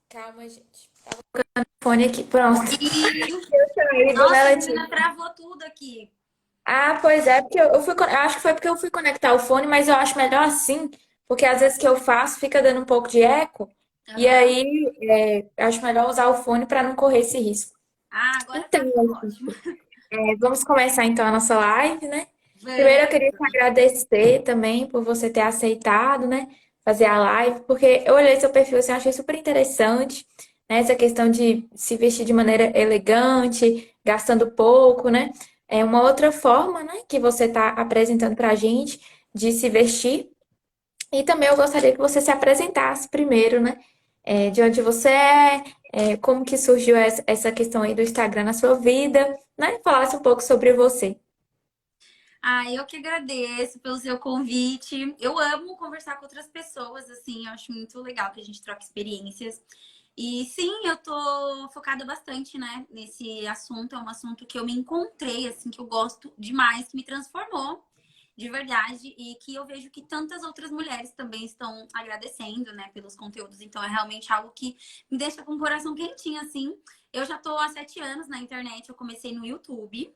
Calma, gente. Tava colocando o fone aqui, pronto. E, Caído, né, nossa, Letícia? menina, travou tudo aqui. Ah, pois é, porque eu acho que foi porque eu fui conectar o fone, mas eu acho melhor assim, porque às vezes que eu faço fica dando um pouco de eco, e Aham. aí eu acho melhor usar o fone para não correr esse risco. Ah, agora Então, tá tudo ótimo. vamos começar então a nossa live, né? Primeiro eu Vamos. queria te agradecer também por você ter aceitado, né, fazer a live, porque eu olhei seu perfil assim, eu achei super interessante, né, essa questão de se vestir de maneira elegante, gastando pouco, né? É uma outra forma, né, que você está apresentando para a gente de se vestir. E também eu gostaria que você se apresentasse primeiro, né? De onde você como que surgiu essa questão aí do Instagram na sua vida, né? Falasse um pouco sobre você. Ah, eu que agradeço pelo seu convite. Eu amo conversar com outras pessoas, assim, eu acho muito legal que a gente troque experiências. E sim, eu tô focada bastante, né, nesse assunto. É um assunto que eu me encontrei, assim, que eu gosto demais, que me transformou de verdade e que eu vejo que tantas outras mulheres também estão agradecendo, né, pelos conteúdos. Então é realmente algo que me deixa com o coração quentinho, assim. Eu já tô há 7 anos na internet, eu comecei no YouTube.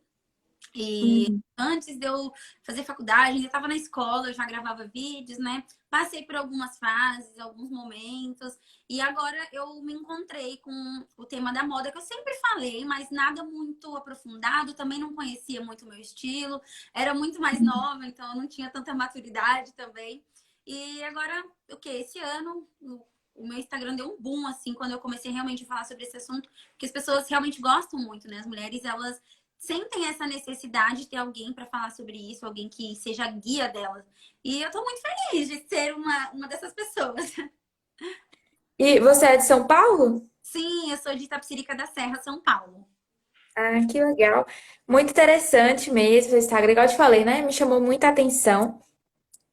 E Uhum. antes de eu fazer faculdade, ainda estava na escola, eu já gravava vídeos, né? Passei por algumas fases, alguns momentos, e agora eu me encontrei com o tema da moda, que eu sempre falei, mas nada muito aprofundado, também não conhecia muito o meu estilo, era muito mais nova, então eu não tinha tanta maturidade também. E agora, o que? Esse ano, o meu Instagram deu um boom, assim, quando eu comecei realmente a falar sobre esse assunto, porque as pessoas realmente gostam muito, né? As mulheres, elas sentem essa necessidade de ter alguém para falar sobre isso, alguém que seja guia delas. E eu tô muito feliz de ser uma dessas pessoas. E você é de São Paulo? Sim, eu sou de Itapecerica da Serra, São Paulo. Ah, que legal. Muito interessante mesmo o Instagram, igual eu te falei, né? Me chamou muita atenção.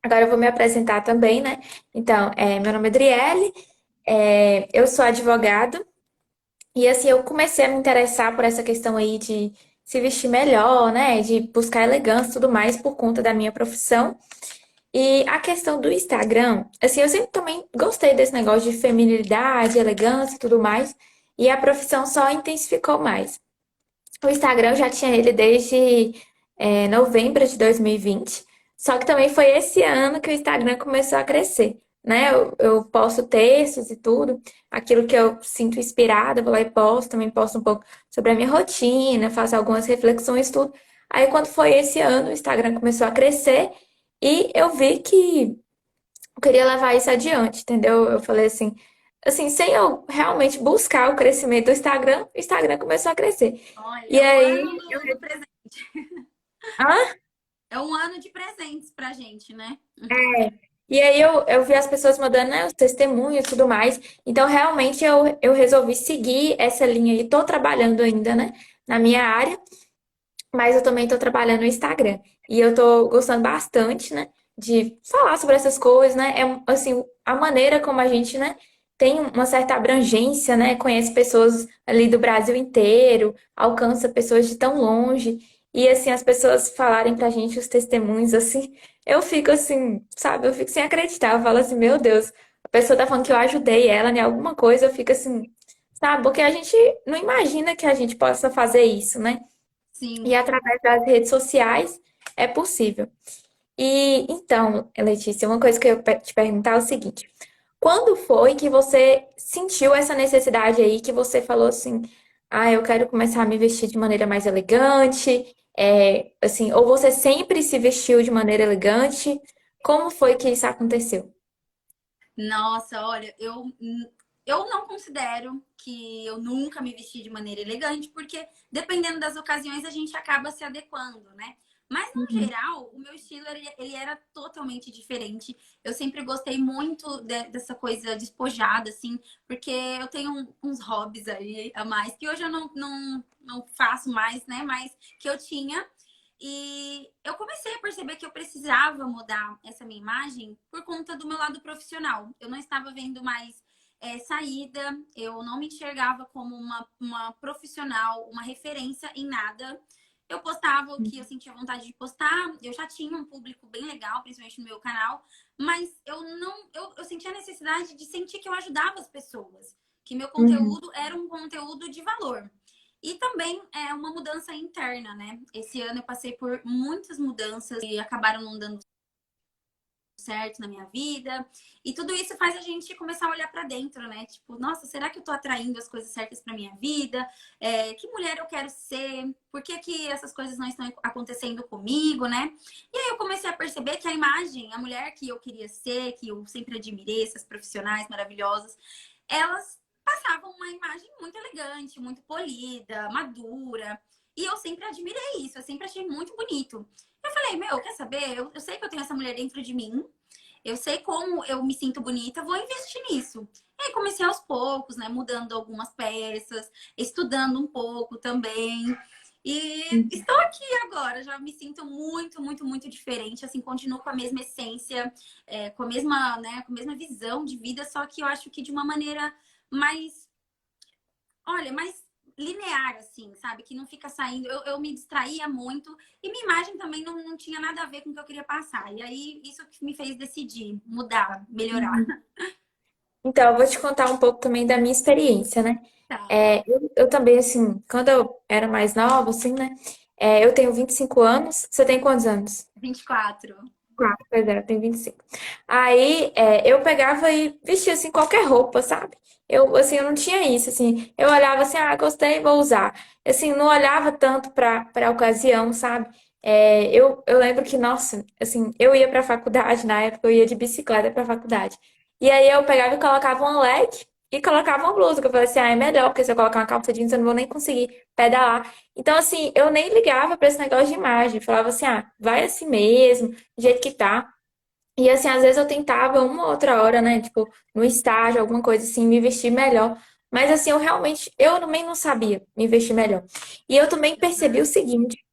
Agora eu vou me apresentar também, né? Então, meu nome é Adriele, eu sou advogada. E assim, eu comecei a me interessar por essa questão aí de se vestir melhor, né? De buscar elegância e tudo mais por conta da minha profissão. E a questão do Instagram, assim, eu sempre também gostei desse negócio de feminilidade, elegância e tudo mais. E a profissão só intensificou mais. O Instagram eu já tinha ele desde novembro de 2020. Só que também foi esse ano que o Instagram começou a crescer, né? Eu posto textos e tudo, aquilo que eu sinto inspirada, eu vou lá e posto, também posto um pouco sobre a minha rotina, faço algumas reflexões, tudo. Aí quando foi esse ano, o Instagram começou a crescer e eu vi que eu queria levar isso adiante, entendeu? Eu falei assim, sem eu realmente buscar o crescimento do Instagram, o Instagram começou a crescer. Olha, E é o aí, ano do presente. ah, É um ano de presentes pra gente, né? e aí eu vi as pessoas mandando, né, os testemunhos e tudo mais. Então, realmente, eu resolvi seguir essa linha e tô trabalhando ainda, né, na minha área, mas eu também tô trabalhando no Instagram. E eu tô gostando bastante, né, de falar sobre essas coisas, né? Assim, a maneira como a gente, né, tem uma certa abrangência, né, conhece pessoas ali do Brasil inteiro, alcança pessoas de tão longe. E assim, as pessoas falarem pra gente os testemunhos, assim, eu fico assim, sabe, eu fico sem acreditar. Eu falo assim, meu Deus, a pessoa tá falando que eu ajudei ela em alguma coisa, eu fico assim, sabe, porque a gente não imagina que a gente possa fazer isso, né? E Sim. através das redes sociais é possível. E então, Letícia, uma coisa que eu te perguntar é o seguinte: quando foi que você sentiu essa necessidade aí, que você falou assim, ah, eu quero começar a me vestir de maneira mais elegante, assim, ou você sempre se vestiu de maneira elegante? Como foi que isso aconteceu? Nossa, olha, eu não considero que eu nunca me vesti de maneira elegante, porque dependendo das ocasiões a gente acaba se adequando, né? Mas no Uhum. geral, o meu estilo ele era totalmente diferente. Eu sempre gostei muito dessa coisa despojada, assim, porque eu tenho uns hobbies aí a mais que hoje eu não faço mais, né? Mas que eu tinha. E eu comecei a perceber que eu precisava mudar essa minha imagem por conta do meu lado profissional. Eu não estava vendo mais saída, eu não me enxergava como uma profissional, uma referência em nada. Eu postava o que eu sentia vontade de postar, eu já tinha um público bem legal, principalmente no meu canal, mas eu não, eu sentia a necessidade de sentir que eu ajudava as pessoas, que meu Uhum. conteúdo era um conteúdo de valor. E também é uma mudança interna, né? Esse ano eu passei por muitas mudanças e acabaram não dando certo na minha vida. E tudo isso faz a gente começar a olhar para dentro, né? Tipo, nossa, será que eu tô atraindo as coisas certas para minha vida? Que mulher eu quero ser? Por que que essas coisas não estão acontecendo comigo, né? E aí eu comecei a perceber que a imagem, a mulher que eu queria ser, que eu sempre admirei, essas profissionais maravilhosas, elas passavam uma imagem muito elegante, muito polida, madura. E eu sempre admirei isso, eu sempre achei muito bonito. Eu falei, meu, quer saber? Eu sei que eu tenho essa mulher dentro de mim, eu sei como eu me sinto bonita, vou investir nisso. E aí comecei aos poucos, né? Mudando algumas peças, estudando um pouco também. E estou aqui agora, já me sinto muito, muito, muito diferente. Assim, continuo com a mesma essência, com a mesma, né, com a mesma visão de vida, só que eu acho que de uma maneira mais, olha, mais linear, assim, sabe? Que não fica saindo. Eu me distraía muito e minha imagem também não tinha nada a ver com o que eu queria passar. E aí, isso que me fez decidir mudar, melhorar. Uhum. Então, eu vou te contar um pouco também da minha experiência, né? Tá. Eu também, assim, quando eu era mais nova, assim, né? Eu tenho 25 anos. Você tem quantos anos? 24. Quatro, pois é, eu tenho 25. Aí, eu pegava e vestia, assim, qualquer roupa, sabe? Eu, assim, eu não tinha isso, assim. Eu olhava assim, ah, gostei, vou usar. Assim, não olhava tanto para a ocasião, sabe? Eu lembro que, nossa, assim, eu ia para a faculdade, na época eu ia de bicicleta para a faculdade. E aí eu pegava e colocava um leque e colocava uma blusa, que eu falei assim, ah, é melhor, porque se eu colocar uma calça jeans eu não vou nem conseguir pedalar. Então, assim, eu nem ligava para esse negócio de imagem. Falava assim, ah, vai assim mesmo do jeito que tá. E assim, às vezes eu tentava uma outra hora, né? Tipo, no estágio, alguma coisa assim, me vestir melhor. Mas assim, eu também não sabia me vestir melhor. E eu também percebi o Uhum. seguinte,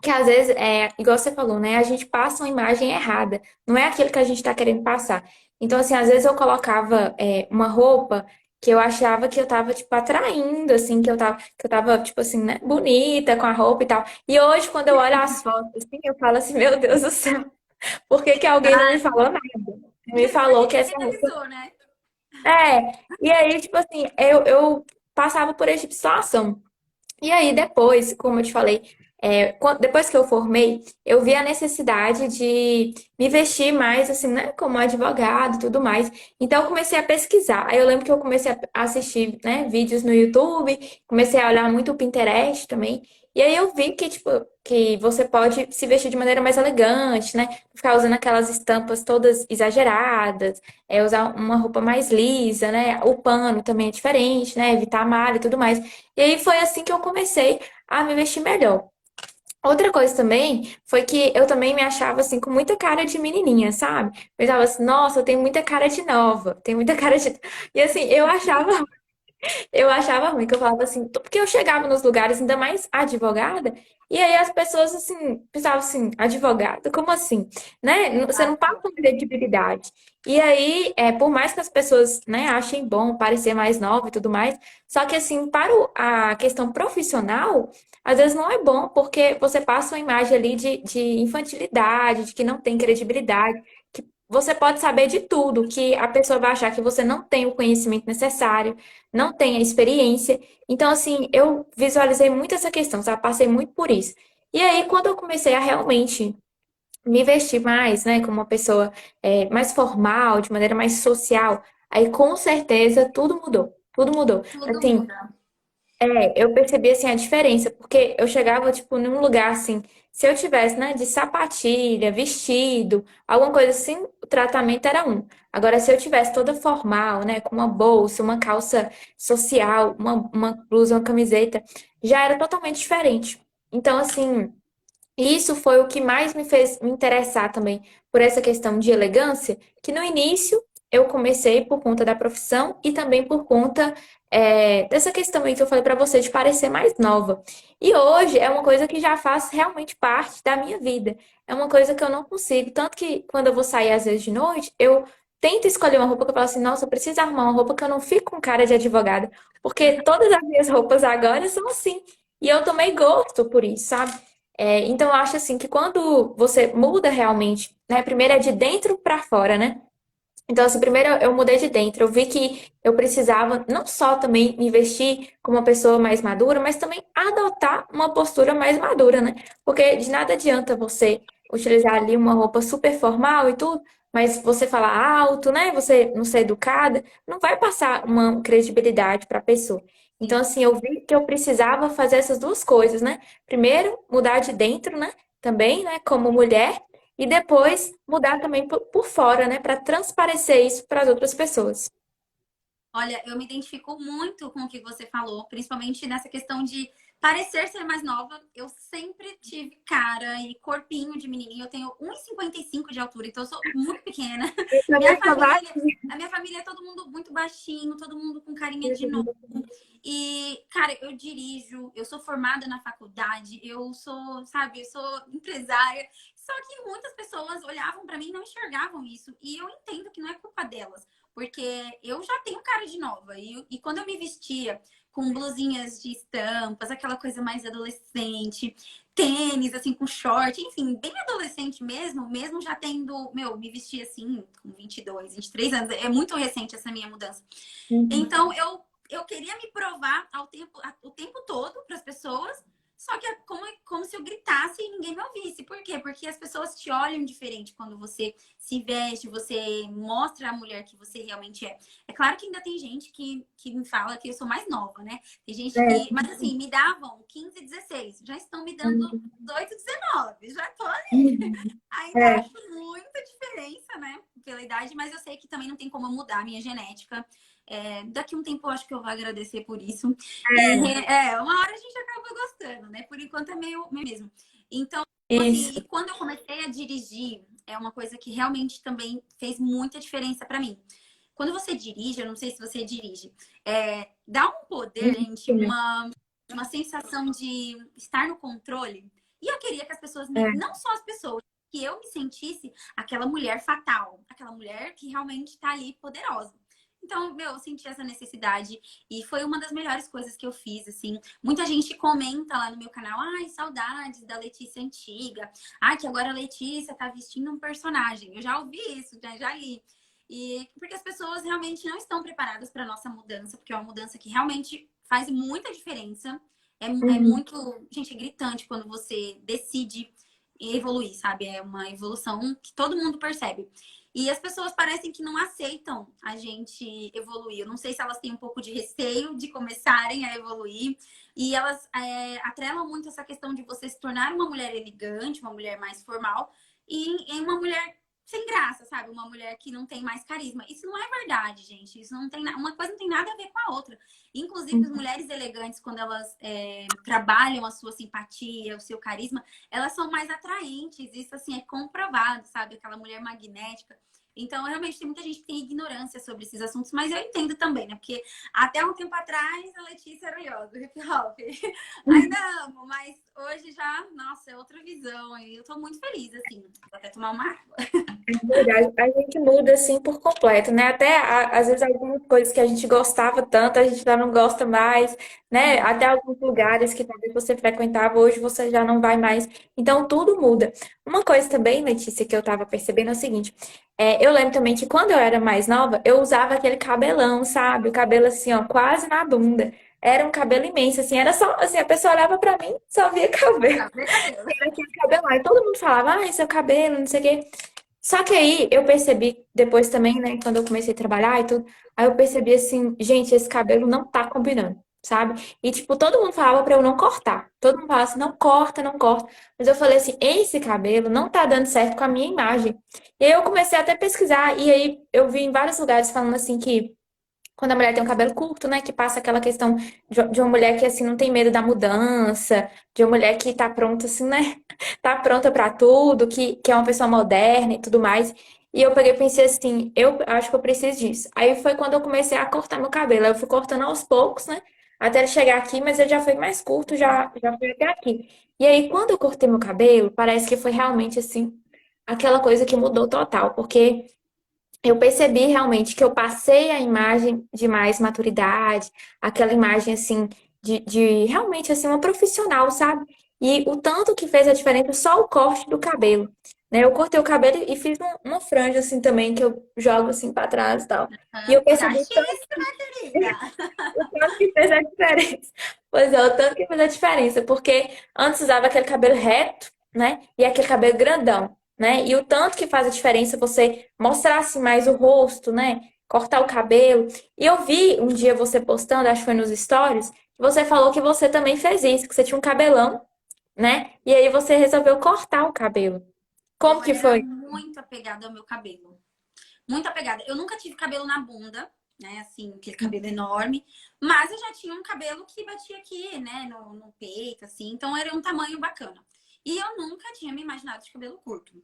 que às vezes, igual você falou, né? A gente passa uma imagem errada. Não é aquilo que a gente tá querendo passar. Então, assim, às vezes eu colocava, uma roupa que eu achava que eu tava, tipo, atraindo, assim, que eu tava, tipo assim, né, bonita com a roupa e tal. E hoje, quando eu olho as fotos, assim, eu falo assim, meu Deus do céu. Por que que alguém não me Ai, falou nada? Não me por falou que que essa ninguém roupa. avisou, né? E aí, tipo assim, eu passava por esse tipo de situação. E aí, depois, como eu te falei, depois que eu formei, eu vi a necessidade de me vestir mais, assim, né, como advogado e tudo mais. Então, eu comecei a pesquisar. Aí, eu lembro que eu comecei a assistir, né, vídeos no YouTube, comecei a olhar muito o Pinterest também. E aí, eu vi que, tipo, que você pode se vestir de maneira mais elegante, né? Ficar usando aquelas estampas todas exageradas, usar uma roupa mais lisa, né? O pano também é diferente, né? Evitar malha e tudo mais. E aí foi assim que eu comecei a me vestir melhor. Outra coisa também foi que eu também me achava assim com muita cara de menininha, sabe? Eu pensava assim, nossa, eu tenho muita cara de nova, tenho muita cara de. E assim, eu achava ruim, que eu falava assim, porque eu chegava nos lugares ainda mais advogada, e aí as pessoas assim, pensavam assim, advogada? Como assim? Né? Você não passa Exato. com credibilidade. E aí, por mais que as pessoas, né, achem bom parecer mais nova e tudo mais, só que assim, para a questão profissional, às vezes não é bom, porque você passa uma imagem ali de infantilidade, de que não tem credibilidade, que você pode saber de tudo, que a pessoa vai achar que você não tem o conhecimento necessário, não tem a experiência. Então, assim, eu visualizei muito essa questão, sabe? Passei muito por isso. E aí, quando eu comecei a realmente me vestir mais, né, como uma pessoa mais formal, de maneira mais social, aí com certeza tudo mudou. Tudo mudou. Tudo Assim, muda. eu percebi assim a diferença, porque eu chegava tipo num lugar assim, se eu tivesse, né, de sapatilha, vestido, alguma coisa assim, o tratamento era um. Agora, se eu tivesse toda formal, né, com uma bolsa, uma calça social, uma blusa, uma camiseta, já era totalmente diferente. Então, assim, isso foi o que mais me fez me interessar também por essa questão de elegância, que no início eu comecei por conta da profissão e também por conta dessa questão aí que eu falei pra você de parecer mais nova. E hoje é uma coisa que já faz realmente parte da minha vida. É uma coisa que eu não consigo. Tanto que quando eu vou sair às vezes de noite, eu tento escolher uma roupa que eu falo assim, nossa, eu preciso arrumar uma roupa que eu não fique com cara de advogada. Porque todas as minhas roupas agora são assim. E eu tomei gosto por isso, sabe? Então, eu acho assim que quando você muda realmente, né? Primeiro é de dentro para fora, né? Então, assim, primeiro eu mudei de dentro. Eu vi que eu precisava não só também me vestir como uma pessoa mais madura, mas também adotar uma postura mais madura, né? Porque de nada adianta você utilizar ali uma roupa super formal e tudo, mas você falar alto, né? Você não ser educada, não vai passar uma credibilidade para a pessoa. Então, Sim. assim, eu vi que eu precisava fazer essas duas coisas, né? Primeiro, mudar de dentro, né? Também, né? Como mulher. E depois mudar também por fora, né? Para transparecer isso para as outras pessoas. Olha, eu me identifico muito com o que você falou, principalmente nessa questão de parecer ser mais nova. Eu sempre tive cara e corpinho de menininha. Eu tenho 1,55 de altura, então eu sou muito pequena. Eu Minha também sou família, a minha família é todo mundo muito baixinho, todo mundo com carinha de novo. E, cara, eu dirijo, eu sou formada na faculdade, eu sou, sabe, eu sou empresária. Só que muitas pessoas olhavam para mim e não enxergavam isso. E eu entendo que não é culpa delas. Porque eu já tenho cara de nova. E quando eu me vestia com blusinhas de estampas, aquela coisa mais adolescente, tênis, assim, com short, enfim, bem adolescente mesmo, mesmo já tendo, meu, me vestia assim, com 22, 23 anos. É muito recente essa minha mudança. Uhum. Então, eu queria me provar o tempo todo para as pessoas, só que é como se eu gritasse e ninguém me ouvisse. Por quê? Porque as pessoas te olham diferente quando você se veste, você mostra a mulher que você realmente é. É claro que ainda tem gente que me fala que eu sou mais nova, né? Tem gente É, que. Mas assim, me davam 15, 16, já estão me dando uhum. 18, 19, já tô ali. Uhum. Ainda É, acho muita diferença, né? Pela idade, mas eu sei que também não tem como mudar a minha genética. Daqui a um tempo eu acho que eu vou agradecer por isso. E uma hora a gente acaba gostando, né? Por enquanto é meio mesmo. Então, assim, isso. e quando eu comecei a dirigir, é uma coisa que realmente também fez muita diferença para mim. Quando você dirige, eu não sei se você dirige, dá um poder, gente, Uhum. uma sensação de estar no controle. E eu queria que as pessoas É. não só as pessoas, que eu me sentisse aquela mulher fatal, aquela mulher que realmente tá ali poderosa. Então, meu, eu senti essa necessidade e foi uma das melhores coisas que eu fiz, assim. Muita gente comenta lá no meu canal, ai, saudades da Letícia antiga. Ai, que agora a Letícia tá vestindo um personagem. Eu já ouvi isso, já li. E porque as pessoas realmente não estão preparadas para nossa mudança, porque é uma mudança que realmente faz muita diferença. É Uhum. muito, gente, é gritante quando você decide evoluir, sabe? É uma evolução que todo mundo percebe. E as pessoas parecem que não aceitam a gente evoluir. Eu não sei se elas têm um pouco de receio de começarem a evoluir. E elas atrelam muito essa questão de você se tornar uma mulher elegante, uma mulher mais formal, e em uma mulher sem graça, sabe? Uma mulher que não tem mais carisma. Isso não é verdade, gente. Isso não tem uma coisa não tem nada a ver com a outra. Inclusive, as Uhum. mulheres elegantes, quando elas trabalham a sua simpatia, o seu carisma, elas são mais atraentes. Isso, assim, é comprovado, sabe? Aquela mulher magnética. Então, realmente, tem muita gente que tem ignorância sobre esses assuntos, mas eu entendo também, né? Porque até um tempo atrás, a Letícia era yoga, hip hop. Ainda amo, mas hoje já, nossa, é outra visão. E eu tô muito feliz, assim. Vou até tomar uma água. Verdade, a gente muda assim por completo, né? Até às vezes algumas coisas que a gente gostava tanto, a gente já não gosta mais, né? Sim. Até alguns lugares que talvez você frequentava, hoje você já não vai mais. Então tudo muda. Uma coisa também, Letícia, que eu tava percebendo é o seguinte: eu lembro também que quando eu era mais nova, eu usava aquele cabelão, sabe? O cabelo assim, ó, quase na bunda. Era um cabelo imenso, assim, era só, assim, a pessoa olhava pra mim, só via cabelo. Tá, meu cabelo. Era aquele cabelo. E todo mundo falava, ai, seu cabelo, não sei o quê. Só que aí eu percebi depois também, né, quando eu comecei a trabalhar e tudo, aí eu percebi assim, gente, esse cabelo não tá combinando, sabe? E tipo, todo mundo falava pra eu não cortar. Todo mundo falava assim, não corta, não corta. Mas eu falei assim, esse cabelo não tá dando certo com a minha imagem. E aí eu comecei até a pesquisar, e aí eu vi em vários lugares falando assim que quando a mulher tem um cabelo curto, né, que passa aquela questão de uma mulher que assim não tem medo da mudança, de uma mulher que tá pronta assim, né? Tá pronta pra tudo, que é uma pessoa moderna e tudo mais. E eu peguei e pensei assim, eu acho que eu preciso disso. Aí foi quando eu comecei a cortar meu cabelo. Aí eu fui cortando aos poucos, né? Até ele chegar aqui, mas ele já foi mais curto, já foi até aqui. E aí, quando eu cortei meu cabelo, parece que foi realmente assim, aquela coisa que mudou total, porque eu percebi realmente que eu passei a imagem de mais maturidade, aquela imagem assim de realmente assim uma profissional, sabe? E o tanto que fez a diferença só o corte do cabelo. né? Eu cortei o cabelo e fiz uma franja assim também, que eu jogo assim pra trás e tal. E eu percebi o Sagíssima, querida! tanto que fez a diferença. Pois é, o tanto que fez a diferença, porque antes usava aquele cabelo reto, né? E aquele cabelo grandão, né? E o tanto que faz a diferença você mostrar assim mais o rosto, né? Cortar o cabelo. E eu vi um dia você postando, acho que foi nos stories, que você falou que você também fez isso, que você tinha um cabelão, né? E aí você resolveu cortar o cabelo. Como Eu que era foi? muito apegada ao meu cabelo. Muito apegada. Eu nunca tive cabelo na bunda, né? Assim, aquele cabelo enorme. Mas eu já tinha um cabelo que batia aqui, né? No peito, assim. Então era um tamanho bacana. E eu nunca tinha me imaginado de cabelo curto.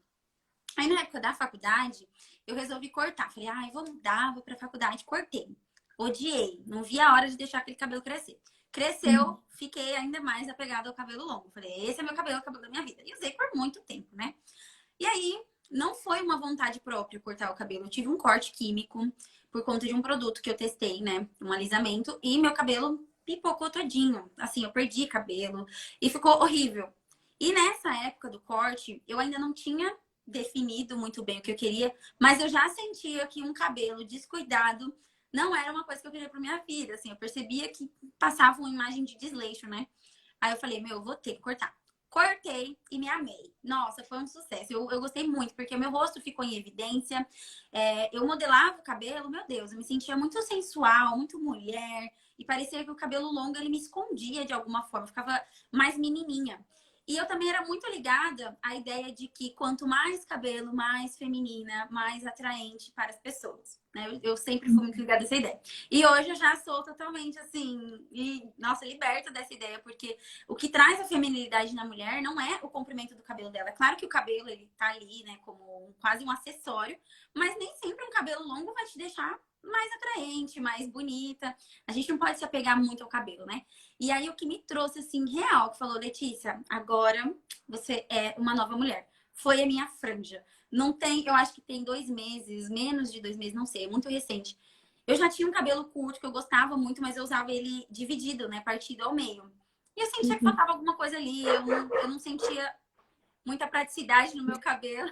Aí na época da faculdade, eu resolvi cortar. Falei, ai, vou mudar, vou pra faculdade. Cortei. Odiei. Não vi a hora de deixar aquele cabelo crescer. Cresceu, fiquei ainda mais apegada ao cabelo longo. Falei, esse é meu cabelo, é o cabelo da minha vida. E usei por muito tempo, né? E aí, não foi uma vontade própria cortar o cabelo. Eu tive um corte químico por conta de um produto que eu testei, né? Um alisamento. E meu cabelo pipocou todinho. Assim, eu perdi cabelo e ficou horrível. E nessa época do corte, eu ainda não tinha definido muito bem o que eu queria, mas eu já sentia que um cabelo descuidado não era uma coisa que eu queria para minha vida. Assim, eu percebia que passava uma imagem de desleixo, né? Aí eu falei, meu, eu vou ter que cortar. Cortei e me amei. Nossa, foi um sucesso. Eu gostei muito, porque meu rosto ficou em evidência. Eu modelava o cabelo, meu Deus, eu me sentia muito sensual, muito mulher. E parecia que o cabelo longo ele me escondia de alguma forma, eu ficava mais menininha. E eu também era muito ligada à ideia de que quanto mais cabelo, mais feminina, mais atraente para as pessoas. Né? Eu sempre fui muito ligada a essa ideia. E hoje eu já sou totalmente assim, e, nossa, liberta dessa ideia, porque o que traz a feminilidade na mulher não é o comprimento do cabelo dela. É claro que o cabelo, ele tá ali, né, como quase um acessório, mas nem sempre um cabelo longo vai te deixar mais atraente, mais bonita. A gente não pode se apegar muito ao cabelo, né? E aí o que me trouxe, assim, real, que falou, Letícia, agora você é uma nova mulher. Foi a minha franja. Não tem, eu acho que tem 2 meses, menos de 2 meses, não sei, é muito recente. Eu já tinha um cabelo curto que eu gostava muito, mas eu usava ele dividido, né? Partido ao meio. E eu sentia que faltava alguma coisa ali, eu não sentia muita praticidade no meu cabelo.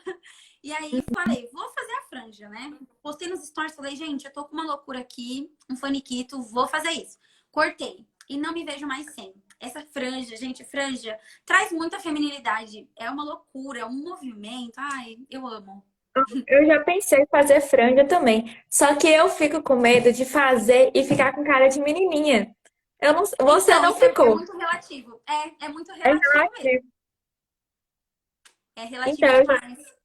E aí falei, vou fazer a franja, né? Postei nos stories, falei, gente, eu tô com uma loucura aqui, um faniquito, vou fazer isso. Cortei. E não me vejo mais sem. Essa franja, gente, franja traz muita feminilidade. É uma loucura, é um movimento. Ai, eu amo. Eu já pensei em fazer franja também. Só que eu fico com medo de fazer e ficar com cara de menininha. Eu não, você Então, não isso é ficou. muito relativo. É muito É relativo mesmo. relativo. É Então, relativo demais.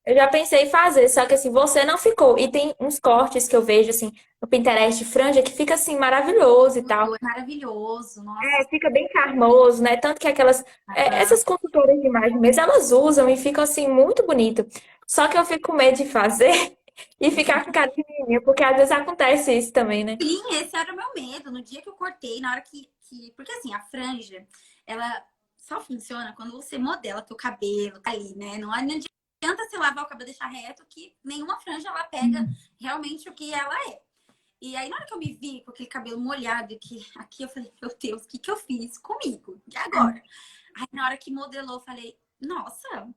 eu já pensei em fazer, só que assim, você não ficou. E tem uns cortes que eu vejo assim no Pinterest de franja que fica assim maravilhoso e tal. Tudo é maravilhoso. Nossa. É, fica bem charmoso, né? Tanto que aquelas, essas consultoras de imagem mesmo, elas usam e ficam assim muito bonito. Só que eu fico com medo de fazer e ficar com cara de menininha, porque às vezes acontece isso também, né? Sim, esse era o meu medo. No dia que eu cortei, na hora que... Porque assim, a franja, ela só funciona quando você modela teu cabelo, tá ali, né? Não adianta você lavar o cabelo e deixar reto, que nenhuma franja ela pega realmente o que ela é. E aí, na hora que eu me vi com aquele cabelo molhado, que aqui eu falei, meu Deus, o que que eu fiz comigo? E agora? Aí, na hora que modelou, eu falei, nossa,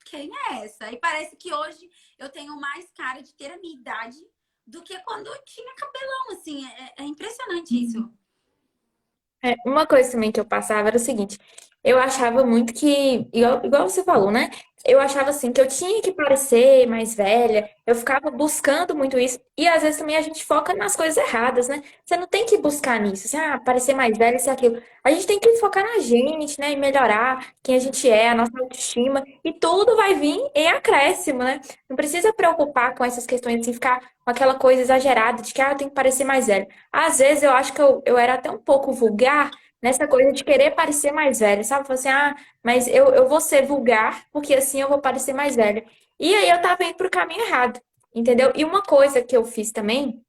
quem é essa? E parece que hoje eu tenho mais cara de ter a minha idade do que quando eu tinha cabelão, assim. É impressionante isso. É, uma coisa também que eu passava era o seguinte, eu achava muito que, igual você falou, né? Eu achava assim que eu tinha que parecer mais velha, eu ficava buscando muito isso, e às vezes também a gente foca nas coisas erradas, né? Você não tem que buscar nisso, assim, parecer mais velha, isso e aquilo. A gente tem que focar na gente, né? E melhorar quem a gente é, a nossa autoestima, e tudo vai vir em acréscimo, né? Não precisa preocupar com essas questões, assim, ficar com aquela coisa exagerada de que, eu tenho que parecer mais velha. Às vezes eu acho que eu era até um pouco vulgar nessa coisa de querer parecer mais velha, sabe? Falar assim, mas eu vou ser vulgar porque assim eu vou parecer mais velha. E aí eu tava indo pro caminho errado, entendeu? E uma coisa que eu fiz também,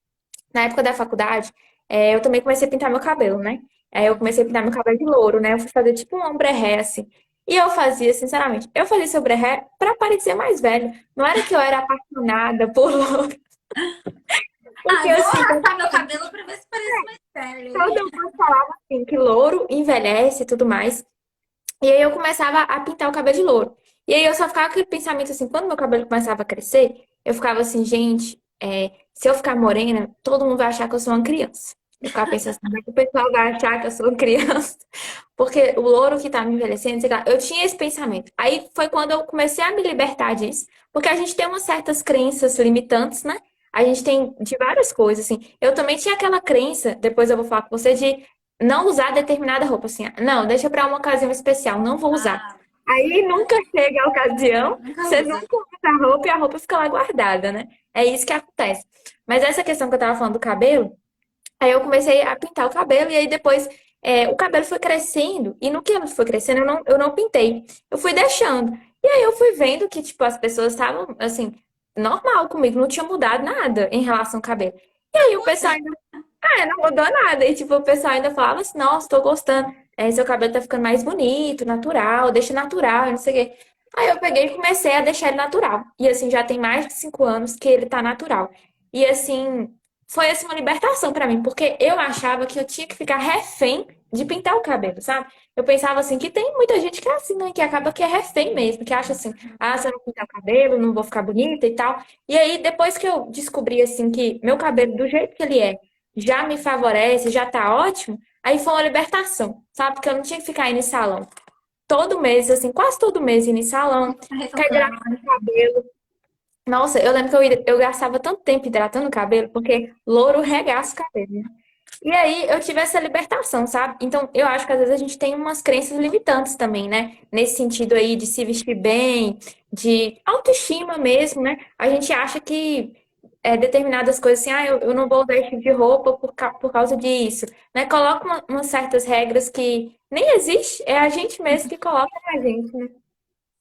na época da faculdade, eu também comecei a pintar meu cabelo, né? Aí eu comecei a pintar meu cabelo de louro, né? Eu fui fazer tipo um ombre hair, assim. E eu fazia, sinceramente, eu fazia esse ombre hair pra parecer mais velha. Não era que eu era apaixonada por louro, porque Ah, vou assim, raspar meu cabelo pra ver se parece mais velho. todo mundo falava assim, que louro envelhece e tudo mais. E aí eu começava a pintar o cabelo de louro. E aí eu só ficava com aquele pensamento assim, quando meu cabelo começava a crescer, eu ficava assim, gente, se eu ficar morena, todo mundo vai achar que eu sou uma criança. Eu ficava pensando assim, como é que o pessoal vai achar que eu sou uma criança? Porque o louro que tá me envelhecendo, sei lá, eu tinha esse pensamento. Aí foi quando eu comecei a me libertar disso, porque a gente tem umas certas crenças limitantes, né? A gente tem de várias coisas, assim. Eu também tinha aquela crença, depois eu vou falar com você, de não usar determinada roupa, assim. Não, deixa pra uma ocasião especial, não vou usar. Ah, Aí nunca chega a ocasião, nunca você usa. nunca usa a roupa e a roupa fica lá guardada, né? É isso que acontece. Mas essa questão que eu tava falando do cabelo, aí eu comecei a pintar o cabelo, e aí depois o cabelo foi crescendo, e no que ele foi crescendo, eu não pintei. Eu fui deixando. E aí eu fui vendo que, tipo, as pessoas estavam, assim, normal comigo, não tinha mudado nada em relação ao cabelo. E Não aí o muda. pessoal ainda, não mudou nada. E, tipo, o pessoal ainda falava assim, nossa, tô gostando. Seu cabelo tá ficando mais bonito, natural, deixa natural, e não sei o quê. Aí eu peguei e comecei a deixar ele natural. E, assim, já tem mais de 5 anos que ele tá natural. E, assim, foi assim uma libertação pra mim, porque eu achava que eu tinha que ficar refém de pintar o cabelo, sabe? Eu pensava assim que tem muita gente que é assim, né? Que acaba que é refém mesmo, que acha assim, se eu não pintar o cabelo, não vou ficar bonita e tal. E aí, depois que eu descobri assim que meu cabelo, do jeito que ele já me favorece, já tá ótimo, aí foi uma libertação, sabe? Porque eu não tinha que ficar indo em salão. Todo mês, assim, quase todo mês indo em salão, Tá ficar retocando. hidratando o cabelo. Nossa, eu lembro que eu gastava tanto tempo hidratando o cabelo, porque louro regaça o cabelo, né? E aí eu tive essa libertação, sabe? Então eu acho que às vezes a gente tem umas crenças limitantes também, né? Nesse sentido aí de se vestir bem, de autoestima mesmo, né? A gente acha que determinadas coisas assim, eu não vou usar esse tipo de roupa por causa disso, né? Coloca umas certas regras que nem existe, é a gente mesmo que coloca na gente, né?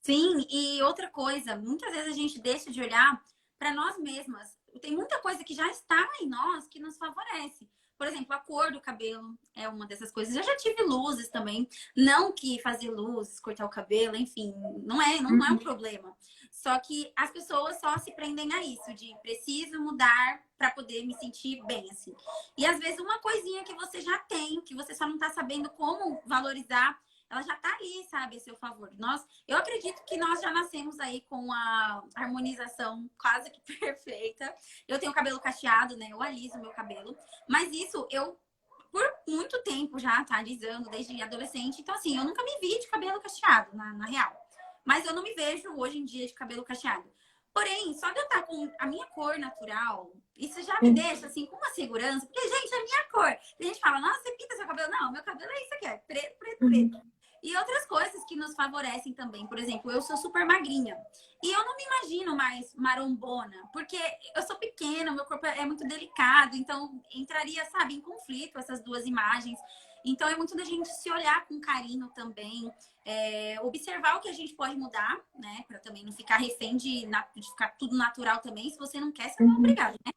Sim, e outra coisa, muitas vezes a gente deixa de olhar para nós mesmas. Tem muita coisa que já está em nós que nos favorece. Por exemplo, a cor do cabelo é uma dessas coisas. Eu já tive luzes também. Não que fazer luzes, cortar o cabelo, enfim, não é um problema. Só que as pessoas só se prendem a isso, de preciso mudar para poder me sentir bem, assim. E às vezes uma coisinha que você já tem, que você só não está sabendo como valorizar, ela já tá ali, sabe, a seu favor. Eu acredito que nós já nascemos aí com a harmonização quase que perfeita. Eu tenho cabelo cacheado, né? Eu aliso meu cabelo. Mas isso eu, por muito tempo já, tá alisando, desde adolescente. Então, assim, eu nunca me vi de cabelo cacheado, na real. Mas eu não me vejo hoje em dia de cabelo cacheado. Porém, só de eu estar com a minha cor natural, isso já me deixa, assim, com uma segurança. Porque, gente, é a minha cor. A gente fala, nossa, você pinta seu cabelo? Não, meu cabelo é isso aqui, é preto, preto, Uhum. preto. E outras coisas que nos favorecem também. Por exemplo, eu sou super magrinha. E eu não me imagino mais marombona, porque eu sou pequena, meu corpo é muito delicado, então entraria, sabe, em conflito essas duas imagens. Então é muito da gente se olhar com carinho também, observar o que a gente pode mudar, né? Para também não ficar refém de ficar tudo natural também. Se você não quer, você não é Uhum. obrigado, né?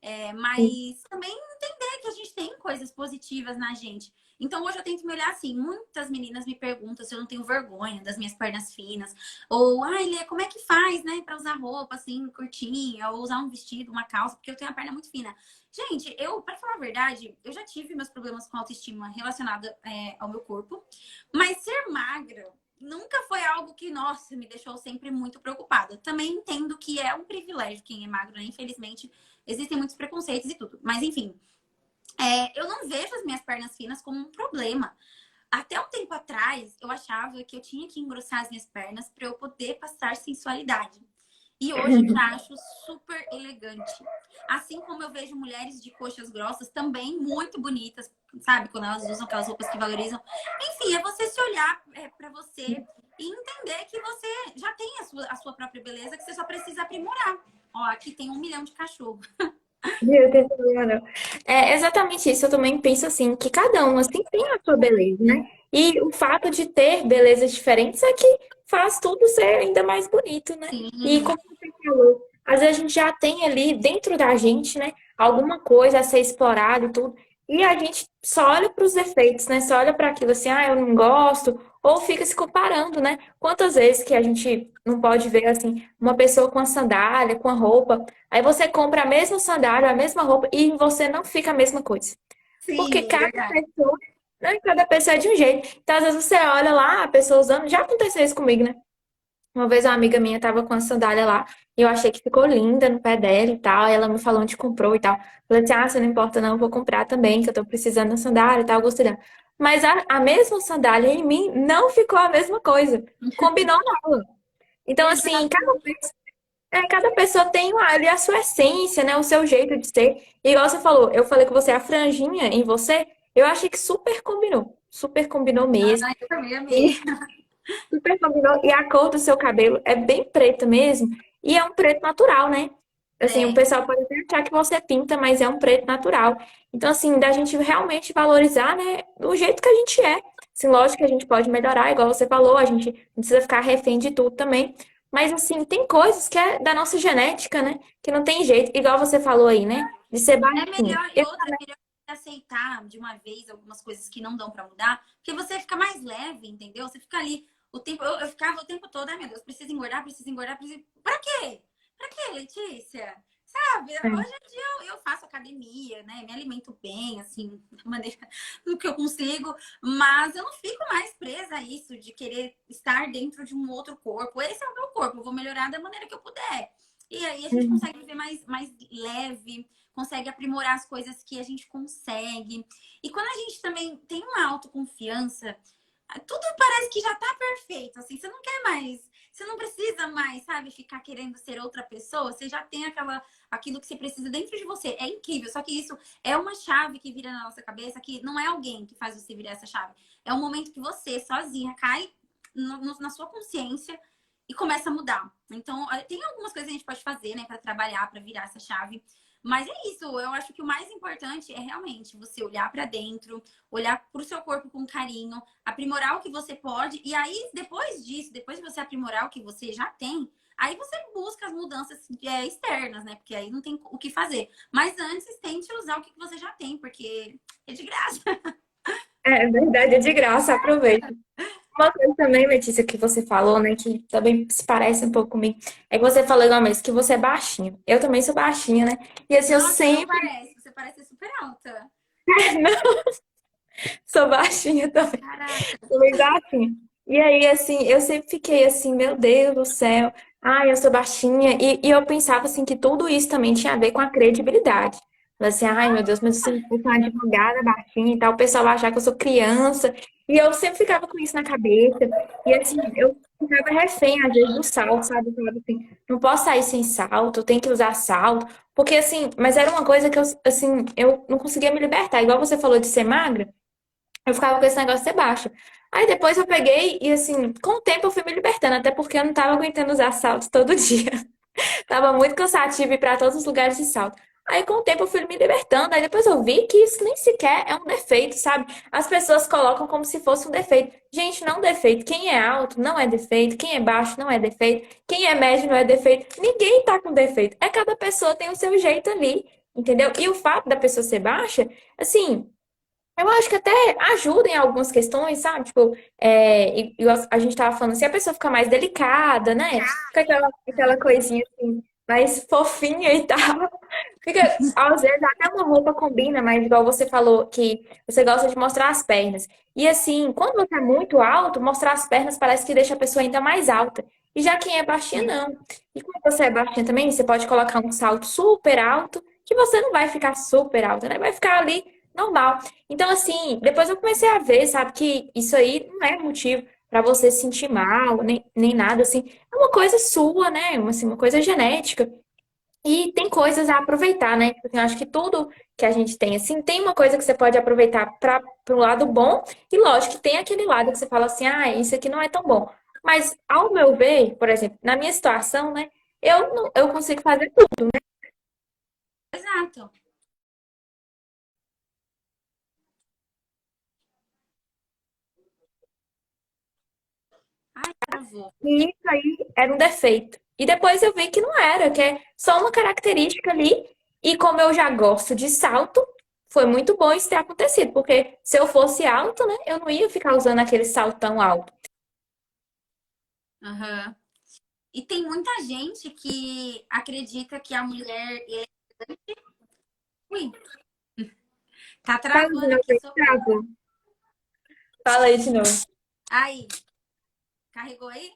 Sim. Mas também entender que a gente tem coisas positivas na gente. Então hoje eu tento me olhar assim. Muitas meninas me perguntam se eu não tenho vergonha das minhas pernas finas. Ou, ai, Lê, como é que faz, né, pra usar roupa assim, curtinha, ou usar um vestido, uma calça, porque eu tenho a perna muito fina. Gente, pra falar a verdade, eu já tive meus problemas com autoestima relacionada ao meu corpo. Mas ser magra nunca foi algo que, nossa, me deixou sempre muito preocupada. Também entendo que é um privilégio quem é magro, né? Infelizmente, existem muitos preconceitos e tudo. Mas, enfim, eu não vejo as minhas pernas finas como um problema. Até um tempo atrás, eu achava que eu tinha que engrossar as minhas pernas para eu poder passar sensualidade. E hoje eu já acho super elegante. Assim como eu vejo mulheres de coxas grossas também muito bonitas, sabe? Quando elas usam aquelas roupas que valorizam. Enfim, é você se olhar para você e entender que você já tem a sua própria beleza, que você só precisa aprimorar. Ó, aqui tem 1 milhão de cachorro. Meu Deus, não. É exatamente isso. Eu também penso assim, que cada um assim tem a sua beleza, né? E o fato de ter belezas diferentes é que faz tudo ser ainda mais bonito, né? E Sim, como você falou, às vezes a gente já tem ali dentro da gente, né, alguma coisa a ser explorada e tudo. E a gente só olha para os defeitos, né? Só olha para aquilo assim, eu não gosto, ou fica se comparando, né? Quantas vezes que a gente não pode ver assim uma pessoa com a sandália, com a roupa. Aí você compra a mesma sandália, a mesma roupa e você não fica a mesma coisa. Porque sim, cada verdade. pessoa, né, cada pessoa é de um jeito. Então, às vezes você olha lá a pessoa usando, já aconteceu isso comigo, né? Uma vez uma amiga minha tava com a sandália lá e eu achei que ficou linda no pé dela e tal. Aí ela me falou onde comprou e tal. Falei assim: ah, você não importa não, eu vou comprar também, que eu tô precisando da sandália e tal, eu gostei dela. Mas a mesma sandália em mim não ficou a mesma coisa. Combinou nela. Então, assim, Exato. cada pessoa tem ali a sua essência, né? O seu jeito de ser. E igual você falou, eu falei que você, a franjinha em você, eu achei que super combinou. Super combinou mesmo. Ai, eu também E amei. super combinou. E a cor do seu cabelo é bem preto mesmo. E é um preto natural, né? Assim, o É, pessoal pode até achar que você pinta, mas é um preto natural. Então, assim, da gente realmente valorizar, né, do jeito que a gente é. Assim, lógico que a gente pode melhorar, igual você falou, a gente não precisa ficar refém de tudo também. Mas, assim, tem coisas que é da nossa genética, né? Que não tem jeito. Igual você falou aí, né? De ser é baixinho. melhor, e outra, é melhor aceitar de uma vez algumas coisas que não dão pra mudar, porque você fica mais leve, entendeu? Você fica ali o tempo, eu ficava o tempo todo, ai meu Deus, preciso engordar, preciso engordar, preciso. Pra quê? Pra quê, Letícia? Sabe, hoje em dia eu faço academia, né? Me alimento bem, assim, da maneira do que eu consigo, mas eu não fico mais presa a isso de querer estar dentro de um outro corpo. Esse é o meu corpo, eu vou melhorar da maneira que eu puder. E aí a gente Uhum. consegue viver mais leve, consegue aprimorar as coisas que a gente consegue. E quando a gente também tem uma autoconfiança, tudo parece que já tá perfeito, assim, você não quer mais, você não precisa mais, sabe, ficar querendo ser outra pessoa, você já tem aquilo que você precisa dentro de você. É incrível, só que isso é uma chave que vira na nossa cabeça, que não é alguém que faz você virar essa chave. É um momento que você, sozinha, cai na sua consciência e começa a mudar. Então, tem algumas coisas que a gente pode fazer, né, para trabalhar, para virar essa chave. Mas é isso, eu acho que o mais importante é realmente você olhar para dentro, olhar para o seu corpo com carinho, aprimorar o que você pode, e aí, depois disso, depois de você aprimorar o que você já tem, aí você busca as mudanças externas, né? Porque aí não tem o que fazer. Mas antes, tente usar o que você já tem, porque é de graça. É verdade, é de graça, aproveita. Uma coisa também, Letícia, que você falou, né, que também se parece um pouco comigo, é que você falou igual mesmo, que você é baixinha. Eu também sou baixinha, né? E assim, eu Nossa, não sempre parece, você parece ser super alta. sou baixinha também. Caraca. Sou bem baixinha. E aí, assim, eu sempre fiquei assim, meu Deus do céu, ai, eu sou baixinha. E eu pensava, assim, que tudo isso também tinha a ver com a credibilidade. Falei assim, ai, meu Deus, mas eu sou uma advogada baixinha e tal, o pessoal vai achar que eu sou criança. E eu sempre ficava com isso na cabeça. E assim, eu ficava refém, às vezes, do salto, sabe? Eu falava assim, não posso sair sem salto, eu tenho que usar salto. Porque, assim, mas era uma coisa que eu, assim, eu não conseguia me libertar. Igual você falou de ser magra. Eu ficava com esse negócio de ser baixa. Aí depois eu peguei e, assim, com o tempo eu fui me libertando, até porque eu não tava aguentando usar salto todo dia. Tava muito cansativo ir pra todos os lugares de salto. Aí com o tempo eu fui me libertando, aí depois eu vi que isso nem sequer é um defeito, sabe? As pessoas colocam como se fosse um defeito. Gente, não é um defeito. Quem é alto não é defeito, quem é baixo não é defeito, quem é médio não é defeito. Ninguém tá com defeito. É cada pessoa tem o seu jeito ali, entendeu? E o fato da pessoa ser baixa, assim, eu acho que até ajuda em algumas questões, sabe? Tipo, a gente tava falando, se a pessoa fica mais delicada, né? Fica aquela coisinha assim, mais fofinha e tal. Fica, às vezes, até uma roupa combina, mas igual você falou que você gosta de mostrar as pernas. E assim, quando você é muito alto, mostrar as pernas parece que deixa a pessoa ainda mais alta. E já quem é baixinha, não. E quando você é baixinha também, você pode colocar um salto super alto, que você não vai ficar super alta, né? Vai ficar ali normal. Então, assim, depois eu comecei a ver, sabe, que isso aí não é motivo para você se sentir mal, nem nada, assim. É uma coisa sua, né? Assim, uma coisa genética. E tem coisas a aproveitar, né? Porque eu acho que tudo que a gente tem, assim, tem uma coisa que você pode aproveitar para o lado bom, e lógico que tem aquele lado que você fala assim, ah, isso aqui não é tão bom. Mas, ao meu ver, por exemplo, na minha situação, né, eu consigo fazer tudo. Exato. Ai, travou. E isso aí era um defeito. E depois eu vi que não era, que é só uma característica ali. E como eu já gosto de salto, foi muito bom isso ter acontecido, porque se eu fosse alto, né, eu não ia ficar usando aquele salto tão alto. Aham. E tem muita gente que acredita que a mulher. Ui, tá Fala de travando novo aqui, aí, socorro. Thiago. Fala aí de novo. Aí, carregou aí?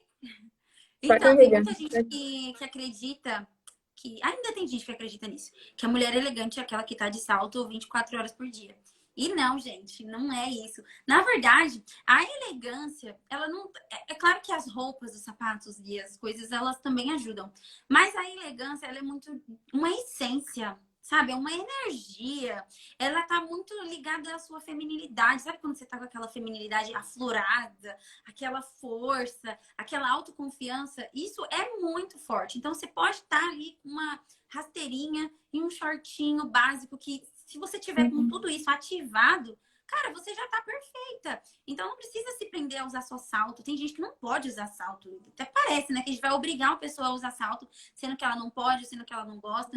Pode Então, tem carregar. muita gente que acredita que. Ainda tem gente que acredita nisso. Que a mulher elegante é aquela que tá de salto 24 horas por dia. E não, gente, não é isso. Na verdade, a elegância, ela não. É claro que as roupas, os sapatos e as coisas, elas também ajudam. Mas a elegância, ela é muito uma essência, sabe? É uma energia. Ela tá muito ligada à sua feminilidade. Sabe quando você tá com aquela feminilidade aflorada, aquela força, aquela autoconfiança? Isso é muito forte. Então, você pode estar ali com uma rasteirinha e um shortinho básico que, se você tiver com Uhum. tudo isso ativado, cara, você já tá perfeita. Então não precisa se prender a usar só salto. Tem gente que não pode usar salto. Até parece, né? Que a gente vai obrigar uma pessoa a usar salto, sendo que ela não pode, sendo que ela não gosta.